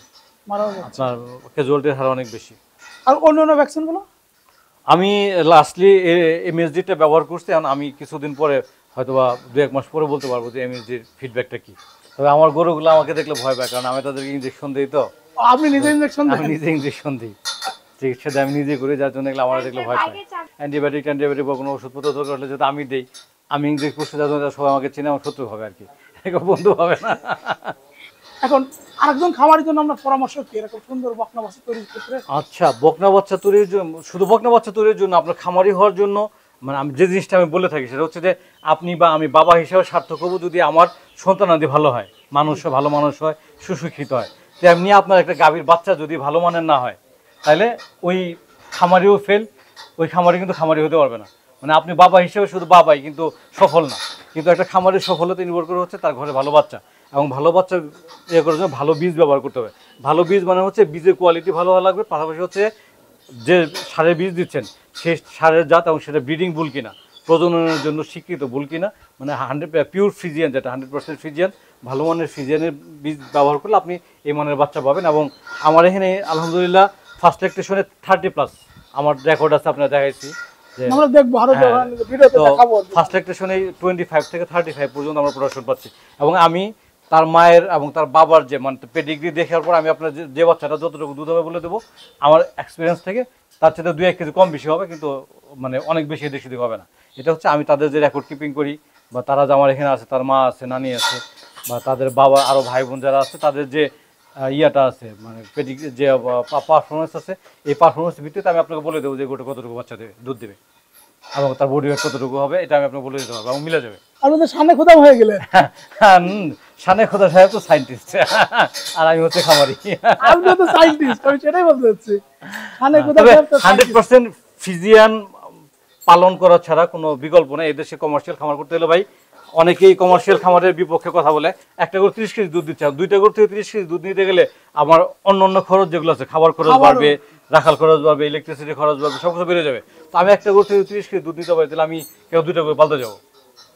আপনার ক্যাজুয়ালিটির হার অনেক বেশি। আর অন্যান্য ভ্যাকসিনগুলো আমি লাস্টলি এমএসডিটা ব্যবহার করছি। এখন আমি কিছুদিন পরে হয়তোবা 2-1 মাস পরে বলতে পারবো যে এমএসডির ফিডব্যাকটা কি। তবে আমার গরুগুলো আমাকে দেখলে ভয় পায়, কারণ আমি তাদেরকে ইঞ্জেকশন দিই। তো আপনি নিজে ইঞ্জেকশন দেন? আমি নিজে ইঞ্জেকশন দিই, চিকিৎসা আমি নিজে করি, যার জন্য এগুলো আমার দেখলে ভয় পায়। অ্যান্টিবায়োটিক বা কোনো ওষুধপত্র দরকার হলে যদি আমি দিই, আমি ইঞ্জেক্ট করতে, যার জন্য সবাই আমাকে চিনে, আমার শত্রু হবে আর কি, বন্ধু হবে না। এখন আরেকজন খামারের জন্য আমরা পরামর্শ কি, এরকম সুন্দর বকনা বাচ্চা তৈরির ক্ষেত্রে? আচ্ছা, বকনা বাচ্চা তৈরির জন্য, শুধু বকনা বাচ্চা তৈরির জন্য, আপনার খামারি হওয়ার জন্য, মানে আমি যে জিনিসটা আমি বলে থাকি সেটা হচ্ছে যে আপনি বা আমি বাবা হিসেবে সার্থক হবো যদি আমার সন্তানাদি ভালো হয়, ভালো মানুষ হয়, সুশিক্ষিত হয়। তেমনি আপনার একটা গাভীর বাচ্চা যদি ভালো মানের না হয়, তাহলে ওই খামারিও ফেল, ওই খামারি কিন্তু খামারি হতে পারবে না। মানে আপনি বাবা হিসেবে শুধু বাবাই, কিন্তু সফল না। কিন্তু একটা খামারের সফলতা নির্ভর করে হচ্ছে তার ঘরে ভালো বাচ্চা, এবং ভালো বাচ্চা ইয়ে করার জন্য ভালো বীজ ব্যবহার করতে হবে। ভালো বীজ মানে হচ্ছে বীজের কোয়ালিটি ভালো হওয়া লাগবে, পাশাপাশি হচ্ছে যে সারের বীজ দিচ্ছেন সেই সারের জাত এবং সেটা ব্রিডিং বুল কিনা, প্রজননের জন্য স্বীকৃত বুল কিনা, মানে 100 পিওর ফ্রিজিয়ান, যেটা 100% ফ্রিজিয়ান, ভালো মানের ফ্রিজিয়ানের বীজ ব্যবহার করলে আপনি এই মানের বাচ্চা পাবেন। এবং আমার এখানে আলহামদুলিল্লাহ ফার্স্ট ল্যাকটেশনে 30+ আমার রেকর্ড আছে, আপনারা দেখাইছি। ফার্স্ট ল্যাকটেশনে 25 থেকে 35 পর্যন্ত আমরা প্রোডাকশন পাচ্ছি। এবং আমি তার মায়ের এবং তার বাবার যে মানে পেডিগ্রি দেখার পর আমি আপনার যে বাচ্চাটা যতটুকু দুধ হবে বলে দেবো, আমার এক্সপিরিয়েন্স থেকে তার সাথে 2-1 কেজি কম বেশি হবে, কিন্তু মানে অনেক বেশি এদিক সেদিক হবে না। এটা হচ্ছে আমি তাদের যে রেকর্ড কিপিং করি, বা তারা যে আমার এখানে আছে, তার মা আছে, নানি আছে, বা তাদের বাবা আরও ভাই বোন যারা আছে, তাদের যে ইয়াটা আছে, মানে পেডিগ্রি যে পারফরমেন্স আছে, এই পারফরমেন্সের ভিত্তিতে আমি আপনাকে বলে দেবো যে গোটা কতটুকু বাচ্চা দেবে, দুধ দেবে। এবং তার বডি ওয়েট কতটুকু হবে এটা আমি আপনাকে বলে দিতে পারবো এবং মিলে যাবে। আপনি তো সামনে খোদাম হয়ে গেলেন। সানে খোদা সাহেব তো সায়েন্টিস্ট আর আমি হচ্ছে খামারি। আপনি তো সায়েন্টিস্ট, আমি সেটাই বলতে চাচ্ছি। সামনে খোদাম তবে সাহেব তো 100% ফিজিয়ান পালন করা ছাড়া কোনো বিকল্প নেই। এদেশে কমার্শিয়াল খামার করতে হলে ভাই অনেকেই কমার্শিয়াল খামারের বিপক্ষে কথা বলে। একটা করে 30 কেজি দুধ দিচ্ছে, দুইটা করে থেকে 30 কেজি দুধ নিতে গেলে আমার অন্য খরচ যেগুলো আছে, খাবার খরচ বাড়বে, রাখাল খরচ বাড়বে, ইলেকট্রিসিটি খরচ বাড়বে, সব কিছু বেড়ে যাবে। তো আমি একটা করে থেকে 30 কেজি দুধ নিতে পারি, তাহলে আমি কেউ দুইটা করে পালতে যাবো,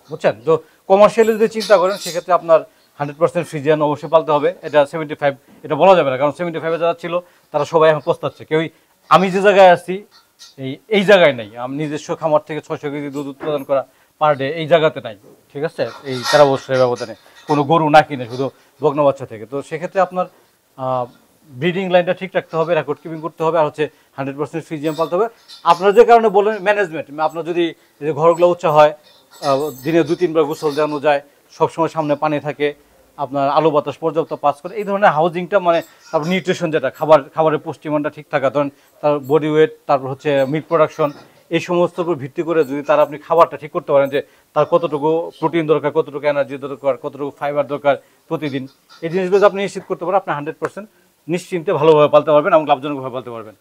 বুঝছেন? তো কমার্শিয়ালি যদি চিন্তা করেন সেক্ষেত্রে আপনার 100% ফ্রিজিয়ান অবশ্যই পালতে হবে। এটা 75 এটা বলা যাবে না, কারণ 75 যারা ছিল তারা সবাই এখন পস্তাচ্ছে। কেউই আমি যে জায়গায় আছি এই জায়গায় নাই। আমি নিজস্ব খামার থেকে 600 কেজি দুধ উৎপাদন করা পার ডে এই জায়গাতে নাই, ঠিক আছে? এই 13 বছরের ব্যবধানে কোনো গরু না কিনে শুধু বগ্ন বাচ্চা থেকে। তো সেক্ষেত্রে আপনার ব্রিডিং লাইনটা ঠিক রাখতে হবে, রেকর্ড কিপিং করতে হবে, আর হচ্ছে 100% ফ্রিজিয়াম পালতে হবে। আপনার যে কারণে বলেন ম্যানেজমেন্ট, আপনার যদি ঘরগুলো উঁচা হয়, দিনে 2-3 বার গোসল দেওয়ানো যায়, সবসময় সামনে পানি থাকে, আপনার আলো বাতাস পর্যাপ্ত পাস করে, এই ধরনের হাউজিংটা, মানে তারপর নিউট্রিশন যেটা খাবারের পুষ্টিমানটা ঠিক থাকা, ধরেন তার বডি ওয়েট, তারপর হচ্ছে মিট প্রোডাকশন, এই সমস্ত উপর ভিত্তি করে যদি তার আপনি খাবারটা ঠিক করতে পারেন যে তার কতটুকু প্রোটিন দরকার, কতটুকু এনার্জি দরকার, কতটুকু ফাইবার দরকার প্রতিদিন, এই জিনিসগুলো আপনি নিশ্চিত করতে পারেন, আপনি 100% নিশ্চিন্তে ভালোভাবে পালতে পারবেন এবং লাভজনকভাবে পালতে পারবেন।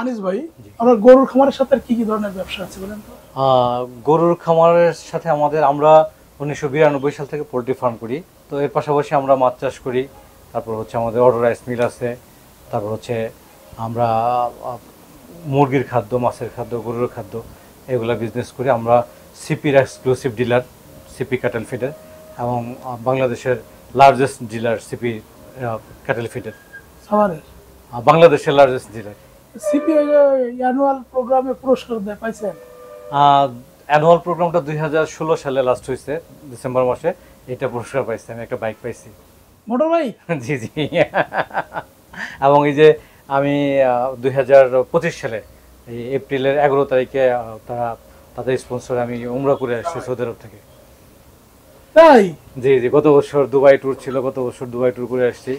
আনিস ভাই, আমরা গরুর খামারের সাথে কি কি ধরনের ব্যবসা আছে বলেন তো? গরুর খামারের সাথে আমরা 1992 সাল থেকে পোলট্রি ফার্ম করি। তো এর পাশাপাশি আমরা মাছ চাষ করি, তারপর হচ্ছে আমাদের অর্ডার রাইস মিল আছে, তারপর হচ্ছে আমরা মুরগির খাদ্য, মাছের খাদ্য, গরুর খাদ্য এগুলা বিজনেস করি। আমরা সিপির এক্সক্লুসিভ ডিলার, সিপি ক্যাটেল ফিডের, এবং বাংলাদেশের লার্জেস্ট ডিলার সিপি ক্যাটেল ফিডের, সাভারের বাংলাদেশের লার্জেস্ট ডিলার। সিপি অ্যানুয়াল প্রোগ্রামে পুরস্কার দেয়, পাইছেন? অ্যানুয়াল প্রোগ্রামটা 2016 সালে লাস্ট হয়েছে, ডিসেম্বর মাসে। এটা পুরস্কার পাইছি, আমি একটা বাইক পাইছি। Motor bike? জি জি। এবং এই যে আমি 2025 সালে এই এপ্রিলের 11 তারিখে তাদের স্পন্সরে আমি উমরা করে আসছি সৌদি আরব থেকে। তাই? জি জি, গত বছর দুবাই ট্যুর ছিল, গত বছর দুবাই ট্যুর করে আসছি।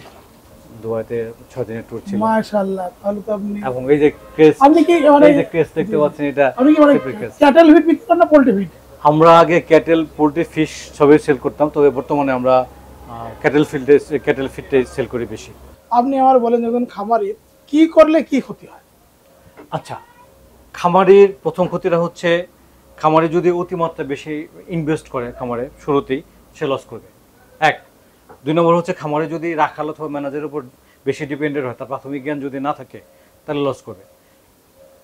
দুবাইতে 6 দিনের ট্যুর ছিল। মাশাআল্লাহ। তাহলে তো আপনি, এবং এই যে ক্রেস, আপনি কি মানে এই যে ক্রেস দেখতে পাচ্ছেন, এটা আপনি কি মানে ক্যাটেল ফিড বিক্রি করেন না পোল্ট্রি ফিড? আমরা আগে ক্যাটেল, পোল্ট্রি, ফিশ সবই সেল করতাম, তবে বর্তমানে আমরা ক্যাটেল ফিডে সেল করি বেশি। আপনি আমার বলেন, যখন খামারে কি করলে কি ক্ষতি হয়? আচ্ছা, খামারির প্রথম ক্ষতিটা হচ্ছে, খামারি যদি অতিমাত্রা বেশি ইনভেস্ট করে খামারে শুরুতেই, সে লস করবে। 1, 2 নম্বর হচ্ছে খামারে যদি রাখাল অথবা ম্যানেজারের উপর বেশি ডিপেন্ডেন্ট হয়, তার প্রাথমিক জ্ঞান যদি না থাকে, তাহলে লস করবে।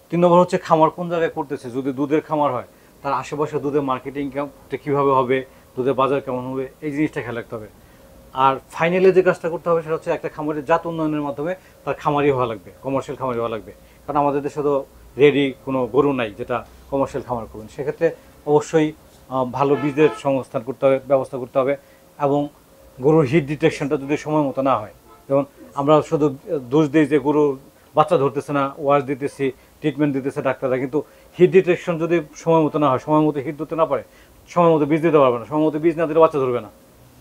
3 নম্বর হচ্ছে খামার কোন জায়গায় করতেছে। যদি দুধের খামার হয়, তার আশেপাশে দুধের মার্কেটিংটা কীভাবে হবে, দুধের বাজার কেমন হবে, এই জিনিসটা খেয়াল রাখতে হবে। আর ফাইনালি যে কাজটা করতে হবে সেটা হচ্ছে একটা খামারের জাত উন্নয়নের মাধ্যমে তার খামারি হওয়া লাগবে, কমার্শিয়াল খামারি হওয়া লাগবে। কারণ আমাদের দেশে তো রেডি কোনো গরু নাই যেটা কমার্শিয়াল খামার করবেন। সেক্ষেত্রে অবশ্যই ভালো বীজের সংস্থান করতে হবে, ব্যবস্থা করতে হবে। এবং গরুর হিট ডিটেকশনটা যদি সময় মতো না হয়, যেমন আমরা শুধু দোষ দিই যে গরু বাচ্চা ধরতেছে না, ওয়াশ দিতেছি, ট্রিটমেন্ট দিতেছে ডাক্তাররা, কিন্তু হিট ডিটেকশন যদি সময় মতো না হয়, সময় মতো হিট দিতে না পারে, সময় মতো বীজ দিতে পারবে না, সময় মতো বীজ না দিলে বাচ্চা ধরবে না,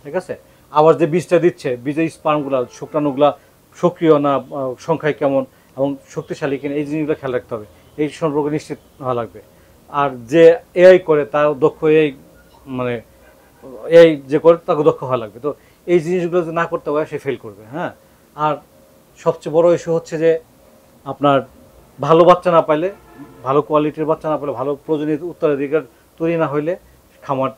ঠিক আছে? আবার যে বীজটা দিচ্ছে বীজের স্পার্মগুলা শুক্রাণুগুলা সক্রিয় না সংখ্যায় কেমন এবং শক্তিশালী কিনা এই জিনিসগুলো খেয়াল রাখতে হবে, এই সম্পর্কে নিশ্চিত হওয়া লাগবে। আর যে এআই করে তার দক্ষ এআই মানে এআই যে করে তাকে দক্ষ হওয়া লাগবে। তো এই জিনিসগুলো যদি না করতে পারে সে ফেল করবে। হ্যাঁ, আর সবচেয়ে বড় ইস্যু হচ্ছে যে আপনার ভালো বাচ্চা না পাইলে, ভালো কোয়ালিটির বাচ্চা না পেলে, ভালো প্রজনন উত্তরাধিকার তৈরি না হইলে খামার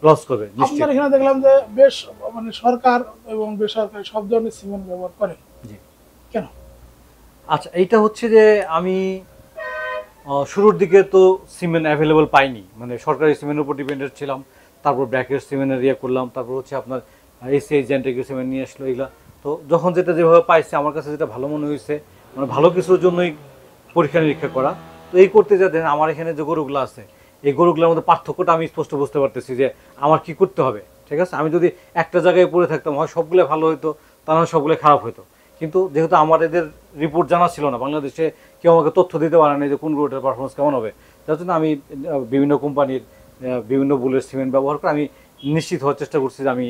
লস করবে নিশ্চিত। আপনার এখানে দেখলাম যে বেশ মানে সরকার এবং বেসরকারি সব ধরনের সিমেন্ট ব্যবহার করে। জি, কেন? আচ্ছা, এইটা হচ্ছে যে আমি শুরুর দিকে তো সিমেন্ট অ্যাভেলেবল পাইনি, মানে সরকারি সিমেন্টের উপর ডিপেন্ডেন্ট ছিলাম। তারপর ব্র্যাকেট সিমেন্টের ইয়ে করলাম, তারপর হচ্ছে আপনার এসিআই জেন্টেক্স সিমেন্ট নিয়ে আসলো এগুলা। তো যখন যেটা যেভাবে পাইছে আমার কাছে যেটা ভালো মনে হয়েছে, মানে ভালো কিছুর জন্যই পরীক্ষা নিরীক্ষা করা। তো এই করতে যা দেখেন আমার এখানে যে গরুগুলো আছে এই গরুগুলোর মধ্যে পার্থক্যটা আমি স্পষ্ট বুঝতে পারতেছি যে আমার কি করতে হবে। ঠিক আছে, আমি যদি একটা জায়গায় পড়ে থাকতাম হয় সবগুলো ভালো হতো, তা না সবগুলো খারাপ হতো। কিন্তু যেহেতু আমার এদের রিপোর্ট জানা ছিল না, বাংলাদেশে কেউ আমাকে তথ্য দিতে পারে না যে কোন গরুটার পারফরমেন্স কেমন হবে, যার জন্য আমি বিভিন্ন কোম্পানির বিভিন্ন বুলের সিমেন্ট ব্যবহার করে আমি নিশ্চিত হওয়ার চেষ্টা করছি যে আমি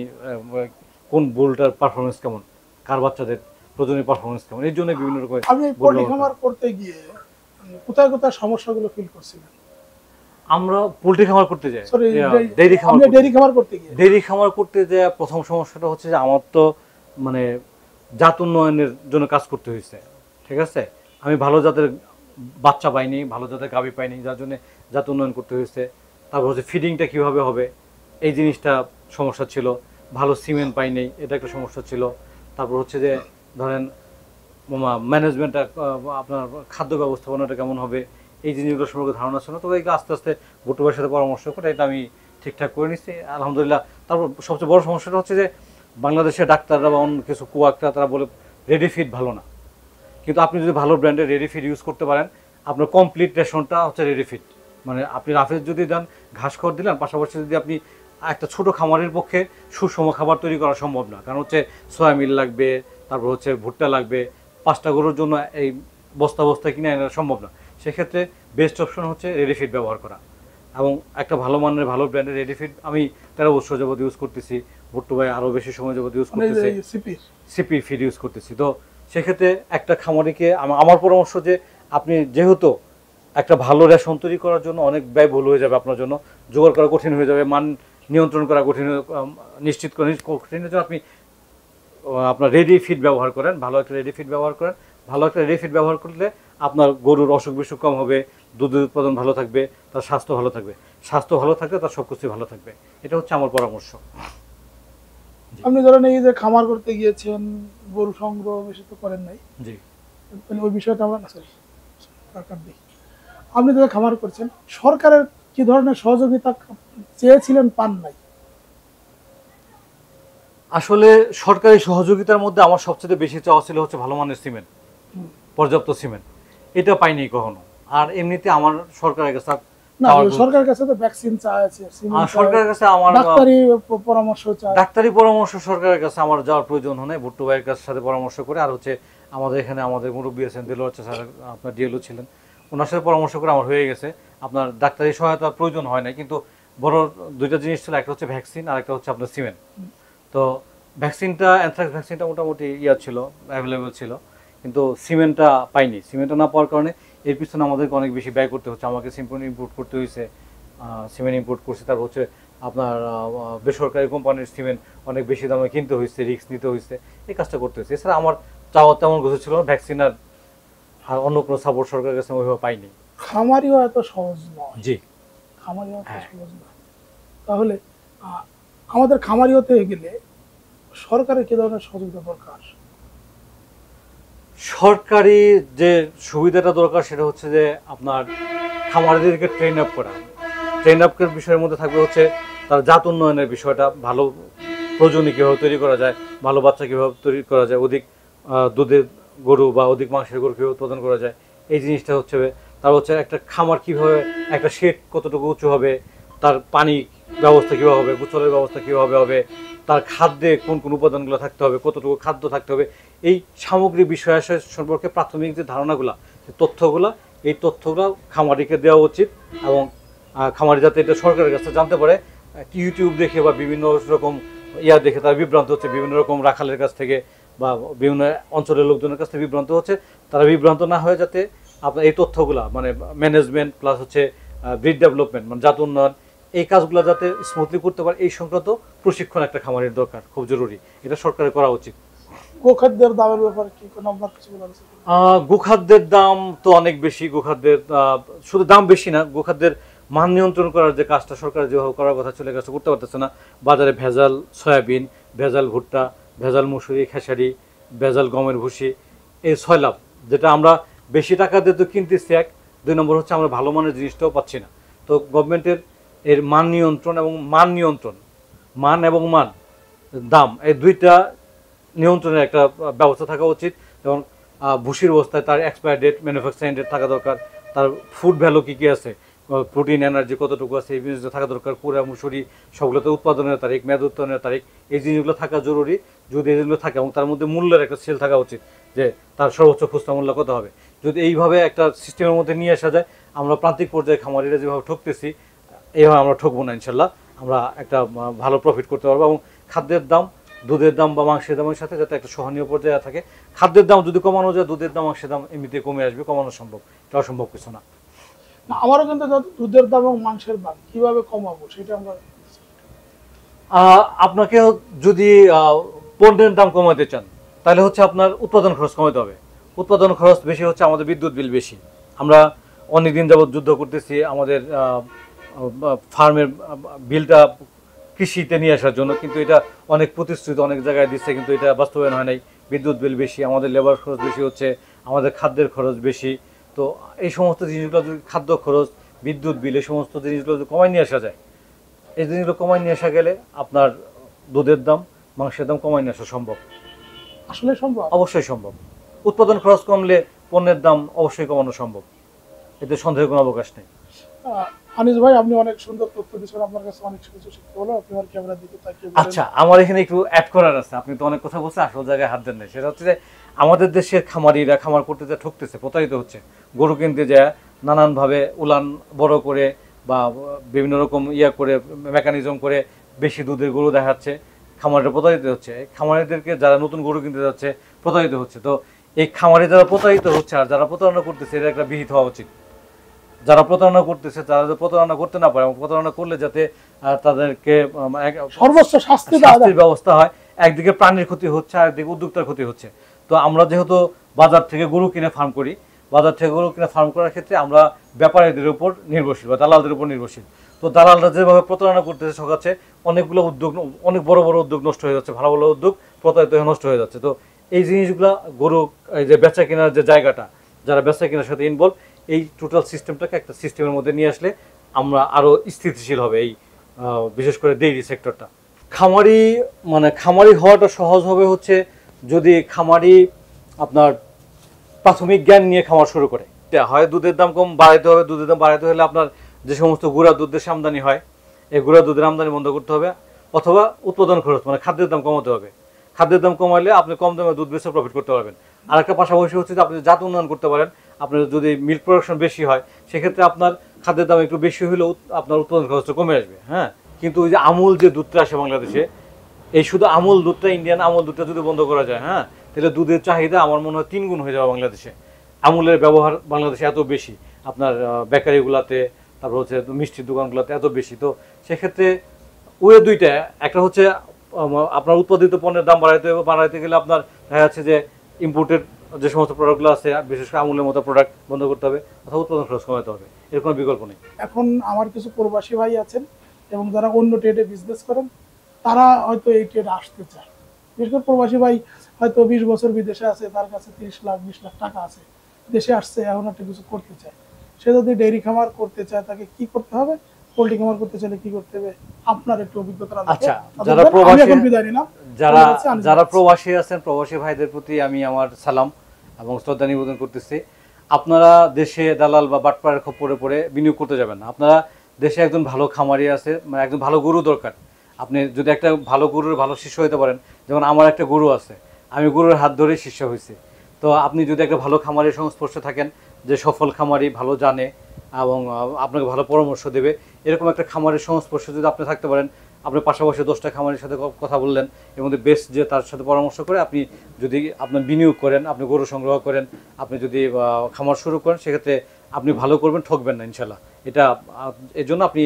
কোন বুলটার পারফরমেন্স কেমন, কার বাচ্চাদের প্রজননের পারফরমেন্স কেমন, এই জন্য বিভিন্ন রকম। আপনি পোল্ট্রি খামার করতে গিয়ে কোথায় কোথায় সমস্যাগুলো ফিল করছিলেন? আমরা পোল্ট্রি খামার করতে যাই, সরি ডেইরি খামার করতে গিয়ে ডেইরি খামার করতে যাওয়া প্রথম সমস্যাটা হচ্ছে যে আমার তো মানে জাত উন্নয়নের জন্য কাজ করতে হয়েছে। ঠিক আছে, আমি ভালো জাতের বাচ্চা পাইনি, ভালো জাতের গাভী পাইনি, যার জন্য জাত উন্নয়ন করতে হয়েছে। তারপর হচ্ছে ফিডিংটা কীভাবে হবে এই জিনিসটা সমস্যা ছিল। ভালো সিমেন্ট পাইনি, এটা একটা সমস্যা ছিল। তারপর হচ্ছে যে ধরেন ম্যানেজমেন্টটা, আপনার খাদ্য ব্যবস্থাপনাটা কেমন হবে এই জিনিসগুলো সম্পর্কে ধারণা ছিল। তবে এই আস্তে আস্তে ভুট্টো ভাইয়ের সাথে পরামর্শ করে এটা আমি ঠিকঠাক করে নিচ্ছি আলহামদুলিল্লাহ। তারপর সবচেয়ে বড় সমস্যাটা হচ্ছে যে বাংলাদেশের ডাক্তাররা বা অন্য কিছু কুয়াকটা তারা বলে রেডি ফিড ভালো না, কিন্তু আপনি যদি ভালো ব্র্যান্ডের রেডি ফিড ইউজ করতে পারেন আপনার কমপ্লিট রেশনটা হচ্ছে রেডি ফিড। মানে আপনি রাফেজ যদি দেন ঘাস খড় দিলেন, পাশাপাশি যদি আপনি একটা ছোট খামারের পক্ষে সুষম খাবার তৈরি করা সম্ভব না, কারণ হচ্ছে সয়াবিন লাগবে, তারপর হচ্ছে ভুট্টা লাগবে, 5টা গরুর জন্য এই বস্তা বস্তা কিনে আনা সম্ভব না। সেক্ষেত্রে বেস্ট অপশন হচ্ছে রেডি ফিড ব্যবহার করা, এবং একটা ভালো মানের ভালো ব্র্যান্ডের রেডি ফিড আমি 13 বছর যাবত ইউজ করতেছি। ভুট্টো ভাই আরও বেশি সময় যাবত ইউজ করতেছি, সিপি ফিড ইউজ করতেছি। তো সেক্ষেত্রে একটা খামারিকে আমার পরামর্শ যে আপনি যেহেতু একটা ভালো রেশন তৈরি করার জন্য অনেক ব্যয়বহুল হয়ে যাবে, আপনার জন্য জোগাড় করা কঠিন হয়ে যাবে, মান নিয়ন্ত্রণ করা কঠিন, নিশ্চিত করা কঠিন, আপনি আপনার রেডি ফিড ব্যবহার করেন, ভালো একটা রেডি ফিড ব্যবহার করেন। ভালো একটা রেডি ফিড ব্যবহার করলে আপনার গরুর অসুখ বিসুখ কম হবে, দুধের উৎপাদন ভালো থাকবে, তার স্বাস্থ্য ভালো থাকবে, স্বাস্থ্য ভালো থাকলে তার সব কিছুই ভালো থাকবে। এটা হচ্ছে আমার পরামর্শ। আপনি ধরেন এই যে খামার করতে গিয়েছেন, গরু সংগ্রহ বেশি তো করেন নাই, জি, ওই বিষয়টা আমরা সরকার দিই। আপনি যারা খামার করছেন সরকারের কি ধরনের সহযোগিতা চেয়েছিলেন, পান নাই? আসলে সরকারি সহযোগিতার মধ্যে আমার সবচেয়ে বেশি চাওয়া ছিল হচ্ছে ভালো মানের সিমেন্ট, পর্যাপ্ত সিমেন্ট, এটা পাইনি কখনো। আর এমনিতে আমার সরকারের কাছে সরকারের কাছে তো ভ্যাকসিন চাইছে, সরকারের কাছে আমার ডাক্তারি পরামর্শ চাই, ডাক্তারি পরামর্শ সরকারের কাছে আমার যাওয়ার প্রয়োজন হয় না। ভুট্টো ভাইয়ের কাছে সাথে পরামর্শ করে, আর হচ্ছে আমাদের এখানে আমাদের মুরব্বী আছেন দেলোয়ার স্যার, আপনার ডিএলও ছিলেন, ওনার সাথে পরামর্শ করে আমার হয়ে গেছে। আপনার ডাক্তারি সহায়তার প্রয়োজন হয় না, কিন্তু বড় দুইটা জিনিস ছিল, একটা হচ্ছে ভ্যাকসিন আর একটা হচ্ছে আপনার সিমেন্ট। তো ভ্যাকসিনটা, অ্যানথ্রাক্স ভ্যাকসিনটা মোটামুটি ছিল, অ্যাভেলেবেল ছিল, কিন্তু সিমেন্টটা পাইনি। সিমেন্টটা না পাওয়ার কারণে এর পিছনে আমাদেরকে অনেক বেশি ব্যয় করতে হচ্ছে, আমাকে সিমেন্ট ইম্পোর্ট করতে হয়েছে, সিমেন্ট ইম্পোর্ট করছে। তারপর হচ্ছে আপনার বেসরকারি কোম্পানির সিমেন্ট অনেক বেশি দামে কিনতে হয়েছে, রিস্ক নিতে হয়েছে, এই কাজটা করতে হয়েছে। এছাড়া আমার চাওয়া তেমন কিছু ছিল না, ভ্যাকসিন আর অন্য কোনো সাপোর্ট সরকারের কাছে ওইভাবে পাইনি। খামারিও এত সহজ নয়। জি, খামারিও এত সহজ নয়। তাহলে আমাদের খামারি হতে গেলে সরকারের কি ধরনের সহযোগিতা দরকার? সরকারি যে সুবিধাটা দরকার সেটা হচ্ছে যে আপনার খামারিদেরকে ট্রেন আপ করা। ট্রেন আপের বিষয়ের মধ্যে থাকবে হচ্ছে তার জাত উন্নয়নের বিষয়টা, ভালো প্রজনন কীভাবে তৈরি করা যায়, ভালো বাচ্চা কীভাবে তৈরি করা যায়, অধিক দুধের গরু বা অধিক মাংসের গরু কীভাবে উৎপাদন করা যায়, এই জিনিসটা হচ্ছে। তার হচ্ছে একটা খামার কীভাবে, একটা শেড কতটুকু উঁচু হবে, তার পানি ব্যবস্থা কীভাবে হবে, গোসলের ব্যবস্থা কীভাবে হবে, তার খাদ্যে কোন কোন উপাদানগুলো থাকতে হবে, কতটুকু খাদ্য থাকতে হবে, এই সামগ্রিক বিষয় সম্পর্কে প্রাথমিক যে ধারণাগুলো, তথ্যগুলো, এই তথ্যগুলো খামারিকে দেওয়া উচিত। এবং খামারি যাতে এটা সরকারের কাছে জানতে পারে, ইউটিউব দেখে বা বিভিন্ন রকম ইয়া দেখে তারা বিভ্রান্ত হচ্ছে, বিভিন্ন রকম রাখালের কাছ থেকে বা বিভিন্ন অঞ্চলের লোকজনের কাছ থেকে বিভ্রান্ত হচ্ছে। তারা বিভ্রান্ত না হয়ে যাতে আপনার এই তথ্যগুলা মানে ম্যানেজমেন্ট প্লাস হচ্ছে ব্রিড ডেভেলপমেন্ট মানে জাত উন্নয়ন এই কাজগুলো যাতে স্মুথলি করতে পারে এই সংক্রান্ত প্রশিক্ষণ একটা খামারের দরকার, খুব জরুরি, এটা সরকারের করা উচিত। গোখাদ্যের দামের ব্যাপারে কি কোনো আপনার কিছু বলার আছে? গোখাদ্যের দাম তো অনেক বেশি। গোখাদ্যের শুধু দাম বেশি না, গোখাদ্যের মান নিয়ন্ত্রণ করার যে কাজটা সরকার যেভাবে করার কথা ছিল কাজটা করতে পারতেছে না। বাজারে ভেজাল সয়াবিন, ভেজাল ভুট্টা, ভেজাল মুসুরি খেসারি, ভেজাল গমের ভুসি, এই সয়লাভ যেটা আমরা বেশি টাকা দিয়ে তো কিনতেছি এক, 2 নম্বর হচ্ছে আমরা ভালো মানের জিনিসটাও পাচ্ছি না। তো গভর্নমেন্টের এর মান নিয়ন্ত্রণ এবং মান নিয়ন্ত্রণ, মান এবং মান দাম এই দুইটা নিয়ন্ত্রণের একটা ব্যবস্থা থাকা উচিত। যেমন ভুসির অবস্থায় তার এক্সপায়ার ডেট, ম্যানুফ্যাকচারিং ডেট থাকা দরকার, তার ফুড ভ্যালু কী কী আছে, প্রোটিন এনার্জি কতটুকু আছে এই জিনিসগুলো থাকা দরকার, কুড়া মুসুরি সবগুলোতে উৎপাদনের তারিখ, মেয়াদ উৎপাদনের তারিখ, এই জিনিসগুলো থাকা জরুরি। যদি এই জিনিসগুলো থাকে এবং তার মধ্যে মূল্যের একটা সেল থাকা উচিত যে তার সর্বোচ্চ খুচরা মূল্য কত হবে। যদি এইভাবে একটা সিস্টেমের মধ্যে নিয়ে আসা যায়, আমরা প্রান্তিক পর্যায়ে খামারিরা যেভাবে ঠকতেছি এইভাবে আমরা ঠকবো না ইনশাল্লাহ। আমরা একটা ভালো প্রফিট করতে পারবো এবং খাদ্যের দাম, দুধের দাম বা মাংসের দামের সাথে যাতে একটা সহনীয় পর্যায়ে থাকে। খাদ্যের দাম যদি কমানো যায়, দুধের দাম মাংসের দাম এমনিতে কমে আসবে, কমানো সম্ভব, এটা অসম্ভব কিছু না। আমারও কিন্তু দুধের দাম এবং মাংসের দাম কিভাবে কমাবো সেটা আমরা আপনাকে যদি পণ্যের দাম কমাতে চান তাহলে হচ্ছে আপনার উৎপাদন খরচ কমাতে হবে। উৎপাদন খরচ বেশি হচ্ছে, আমাদের বিদ্যুৎ বিল বেশি। আমরা অনেকদিন যাবৎ যুদ্ধ করতেছি আমাদের ফার্মের বিলটা কৃষিতে নিয়ে আসার জন্য, কিন্তু এটা অনেক প্রতিশ্রুতি অনেক জায়গায় দিচ্ছে কিন্তু এটা বাস্তবায়ন হয় নাই। বিদ্যুৎ বিল বেশি, আমাদের লেবার খরচ বেশি হচ্ছে, আমাদের খাদ্যের খরচ বেশি। তো এই সমস্ত জিনিসগুলো যদি খাদ্য খরচ, বিদ্যুৎ বিল এই সমস্ত জিনিসগুলো যদি কমায় নিয়ে আসা যায়, এই জিনিসগুলো কমায় নিয়ে আসা গেলে আপনার দুধের দাম, মাংসের দাম কমায় নিয়ে আসা সম্ভব। আসলে সম্ভব? অবশ্যই সম্ভব। উৎপাদন খরচ কমলে পণ্যের দাম অবশ্যই কমানো সম্ভব, এতে সন্দেহের কোনো অবকাশ নেই। আনিস ভাই, আপনি অনেক সুন্দর তথ্য দিয়েছেন, আপনার কাছে অনেক কিছু শিখতে হলো। আপনি আর ক্যামেরার দিকে তাকিয়ে বলেন। আচ্ছা, আমার এখানে একটু অ্যাড করার আছে। আপনি তো অনেক কথা বলছেন, আসল জায়গায় হাত দেন নাই। সেটা হচ্ছে যে আমাদের দেশের খামারিরা খামার করতে যা ঠকতেছে, প্রতারিত হচ্ছে। গরু কিনতে যায় নানানভাবে উলান বড় করে বা বিভিন্ন রকম করে মেকানিজম করে বেশি দুধের গরু দেখাচ্ছে, খামারিরা প্রতারিত হচ্ছে। খামারিদেরকে যারা নতুন গরু কিনতে যাচ্ছে প্রতারিত হচ্ছে। তো এই খামারে যারা প্রতারিত হচ্ছে আর যারা প্রতারণা করতেছে এর একটা বিহিত হওয়া উচিত। যারা প্রতারণা করতেছে তারা যাতে প্রতারণা করতে না পারে এবং প্রতারণা করলে যাতে তাদেরকে সর্বোচ্চ শাস্তির ব্যবস্থা হয়। একদিকে প্রাণীর ক্ষতি হচ্ছে আর একদিকে উদ্যোক্তার ক্ষতি হচ্ছে। তো আমরা যেহেতু বাজার থেকে গরু কিনে ফার্ম করি, বাজার থেকে গরু কিনে ফার্ম করার ক্ষেত্রে আমরা ব্যাপারীদের উপর নির্ভরশীল বা দালালদের উপর নির্ভরশীল। তো দালালরা যেভাবে প্রতারণা করতেছে ঠকাচ্ছে, অনেকগুলো উদ্যোগ, অনেক বড় বড় উদ্যোগ নষ্ট হয়ে যাচ্ছে, ভালো ভালো উদ্যোগ প্রতারিত হয়ে নষ্ট হয়ে যাচ্ছে। তো এই জিনিসগুলো গরু এই যে বেচা কেনার যে জায়গাটা, যারা বেচা কেনার সাথে ইনভলভ, এই টোটাল সিস্টেমটাকে একটা সিস্টেমের মধ্যে নিয়ে আসলে আমরা আরও স্থিতিশীল হবে এই বিশেষ করে ডেইরি সেক্টরটা। খামারি হওয়াটা সহজ হবে হচ্ছে যদি খামারি আপনার প্রাথমিক জ্ঞান নিয়ে খামার শুরু করে। হয় দুধের দাম কম বাড়াইতে হবে, দুধের দাম বাড়াইতে হলে আপনার যে সমস্ত গুঁড়া দুধ দেশে আমদানি হয় এই গুঁড়া দুধের আমদানি বন্ধ করতে হবে, অথবা উৎপাদন খরচ খাদ্যের দাম কমাতে হবে। খাদ্যের দাম কমাইলে আপনি কম দামে দুধ বেচে প্রফিট করতে পারবেন। আর একটা পাশাপাশি হচ্ছে যে আপনি জাত উন্নয়ন করতে পারেন। আপনার যদি মিল্ক প্রোডাকশন বেশি হয় সেক্ষেত্রে আপনার খাদ্যের দাম একটু বেশি হলেও আপনার উৎপাদন খরচটা কমে আসবে। হ্যাঁ, কিন্তু ওই যে আমুল যে দুধটা আসে বাংলাদেশে, এই শুধু আমুল দুধটা, ইন্ডিয়ান আমুল দুধটা যদি বন্ধ করা যায়, হ্যাঁ, তাহলে দুধের চাহিদা আমার মনে হয় 3 গুণ হয়ে যাবে বাংলাদেশে। আমুলের ব্যবহার বাংলাদেশে এত বেশি, আপনার বেকারিগুলোতে, তারপর হচ্ছে মিষ্টির দোকানগুলোতে এত বেশি। তো সেক্ষেত্রে ওই দুইটা, একটা হচ্ছে আপনার উৎপাদিত পণ্যের দাম বাড়াইতে গেলে আপনার দেখা যাচ্ছে যে ইম্পোর্টেড যে সমস্ত প্রোডাক্টগুলো আছে, বিশেষ করে আমুলের মতো প্রোডাক্ট বন্ধ করতে হবে অথবা উৎপাদন খরচ কমাতে হবে। এর কোনো বিকল্প নেই। এখন আমার কিছু প্রবাসী ভাই আছেন এবং যারা অন্য ট্রেডে বিজনেস করেন, তারা হয়তো এই ট্রেডে আসতে চায়। বিশেষ করে প্রবাসী ভাই হয়তো 20 বছর বিদেশে আছে, তার কাছে 30 লাখ 20 লাখ টাকা আছে, দেশে আসছে, এখন একটা কিছু করতে চায়। সে যদি ডেইরি খামার করতে চায় তাকে কি করতে হবে? পোল্ট্রি খামার করতে চাইলে কি করতে হবে? আপনার একটু অভিজ্ঞতা আছে। আচ্ছা, যারা প্রবাসী আছেন, প্রবাসী ভাইদের প্রতি আমি আমার সালাম এবং শ্রদ্ধা নিবেদন করতেছি। আপনারা দেশে দালাল বা বাটপাড়ার খপ্পরে পড়ে বিনিয়োগ করতে যাবেন না। আপনারা দেশে একজন ভালো খামারি আছে, একজন ভালো গরু দরকার। আপনি যদি একটা ভালো গরুর ভালো শিষ্য হতে পারেন, যেমন আমার একটা গরু আছে, আমি গরুর হাত ধরেই শিষ্য হয়েছি। তো আপনি যদি একটা ভালো খামারির সংস্পর্শে থাকেন, যে সফল খামারি, ভালো জানে এবং আপনাকে ভালো পরামর্শ দেবে, এরকম একটা খামারের সংস্পর্শে যদি আপনি থাকতে পারেন, আপনার পাশাপাশি 10টা খামারের সাথে কথা বললেন, এর মধ্যে বেস্ট যে তার সাথে পরামর্শ করে আপনি যদি আপনার বিনিয়োগ করেন, আপনি গরু সংগ্রহ করেন, আপনি যদি খামার শুরু করেন, সেক্ষেত্রে আপনি ভালো করবেন, ঠকবেন না ইনশাল্লাহ। এটা এর জন্য আপনি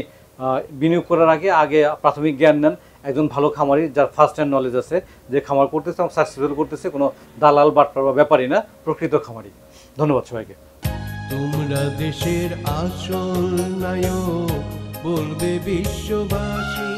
বিনিয়োগ করার আগে প্রাথমিক জ্ঞান নেন একজন ভালো খামারি যার ফার্স্ট হ্যান্ড নলেজ আছে, যে খামার করতেছে এবং সাকসেসফুল করতেছে, কোনো দালাল বাটপার বা ব্যাপারই না, প্রকৃত খামারি। ধন্যবাদ সবাইকে। তোমরা দেশের আসল নায়ক, বলবে বিশ্ববাসী।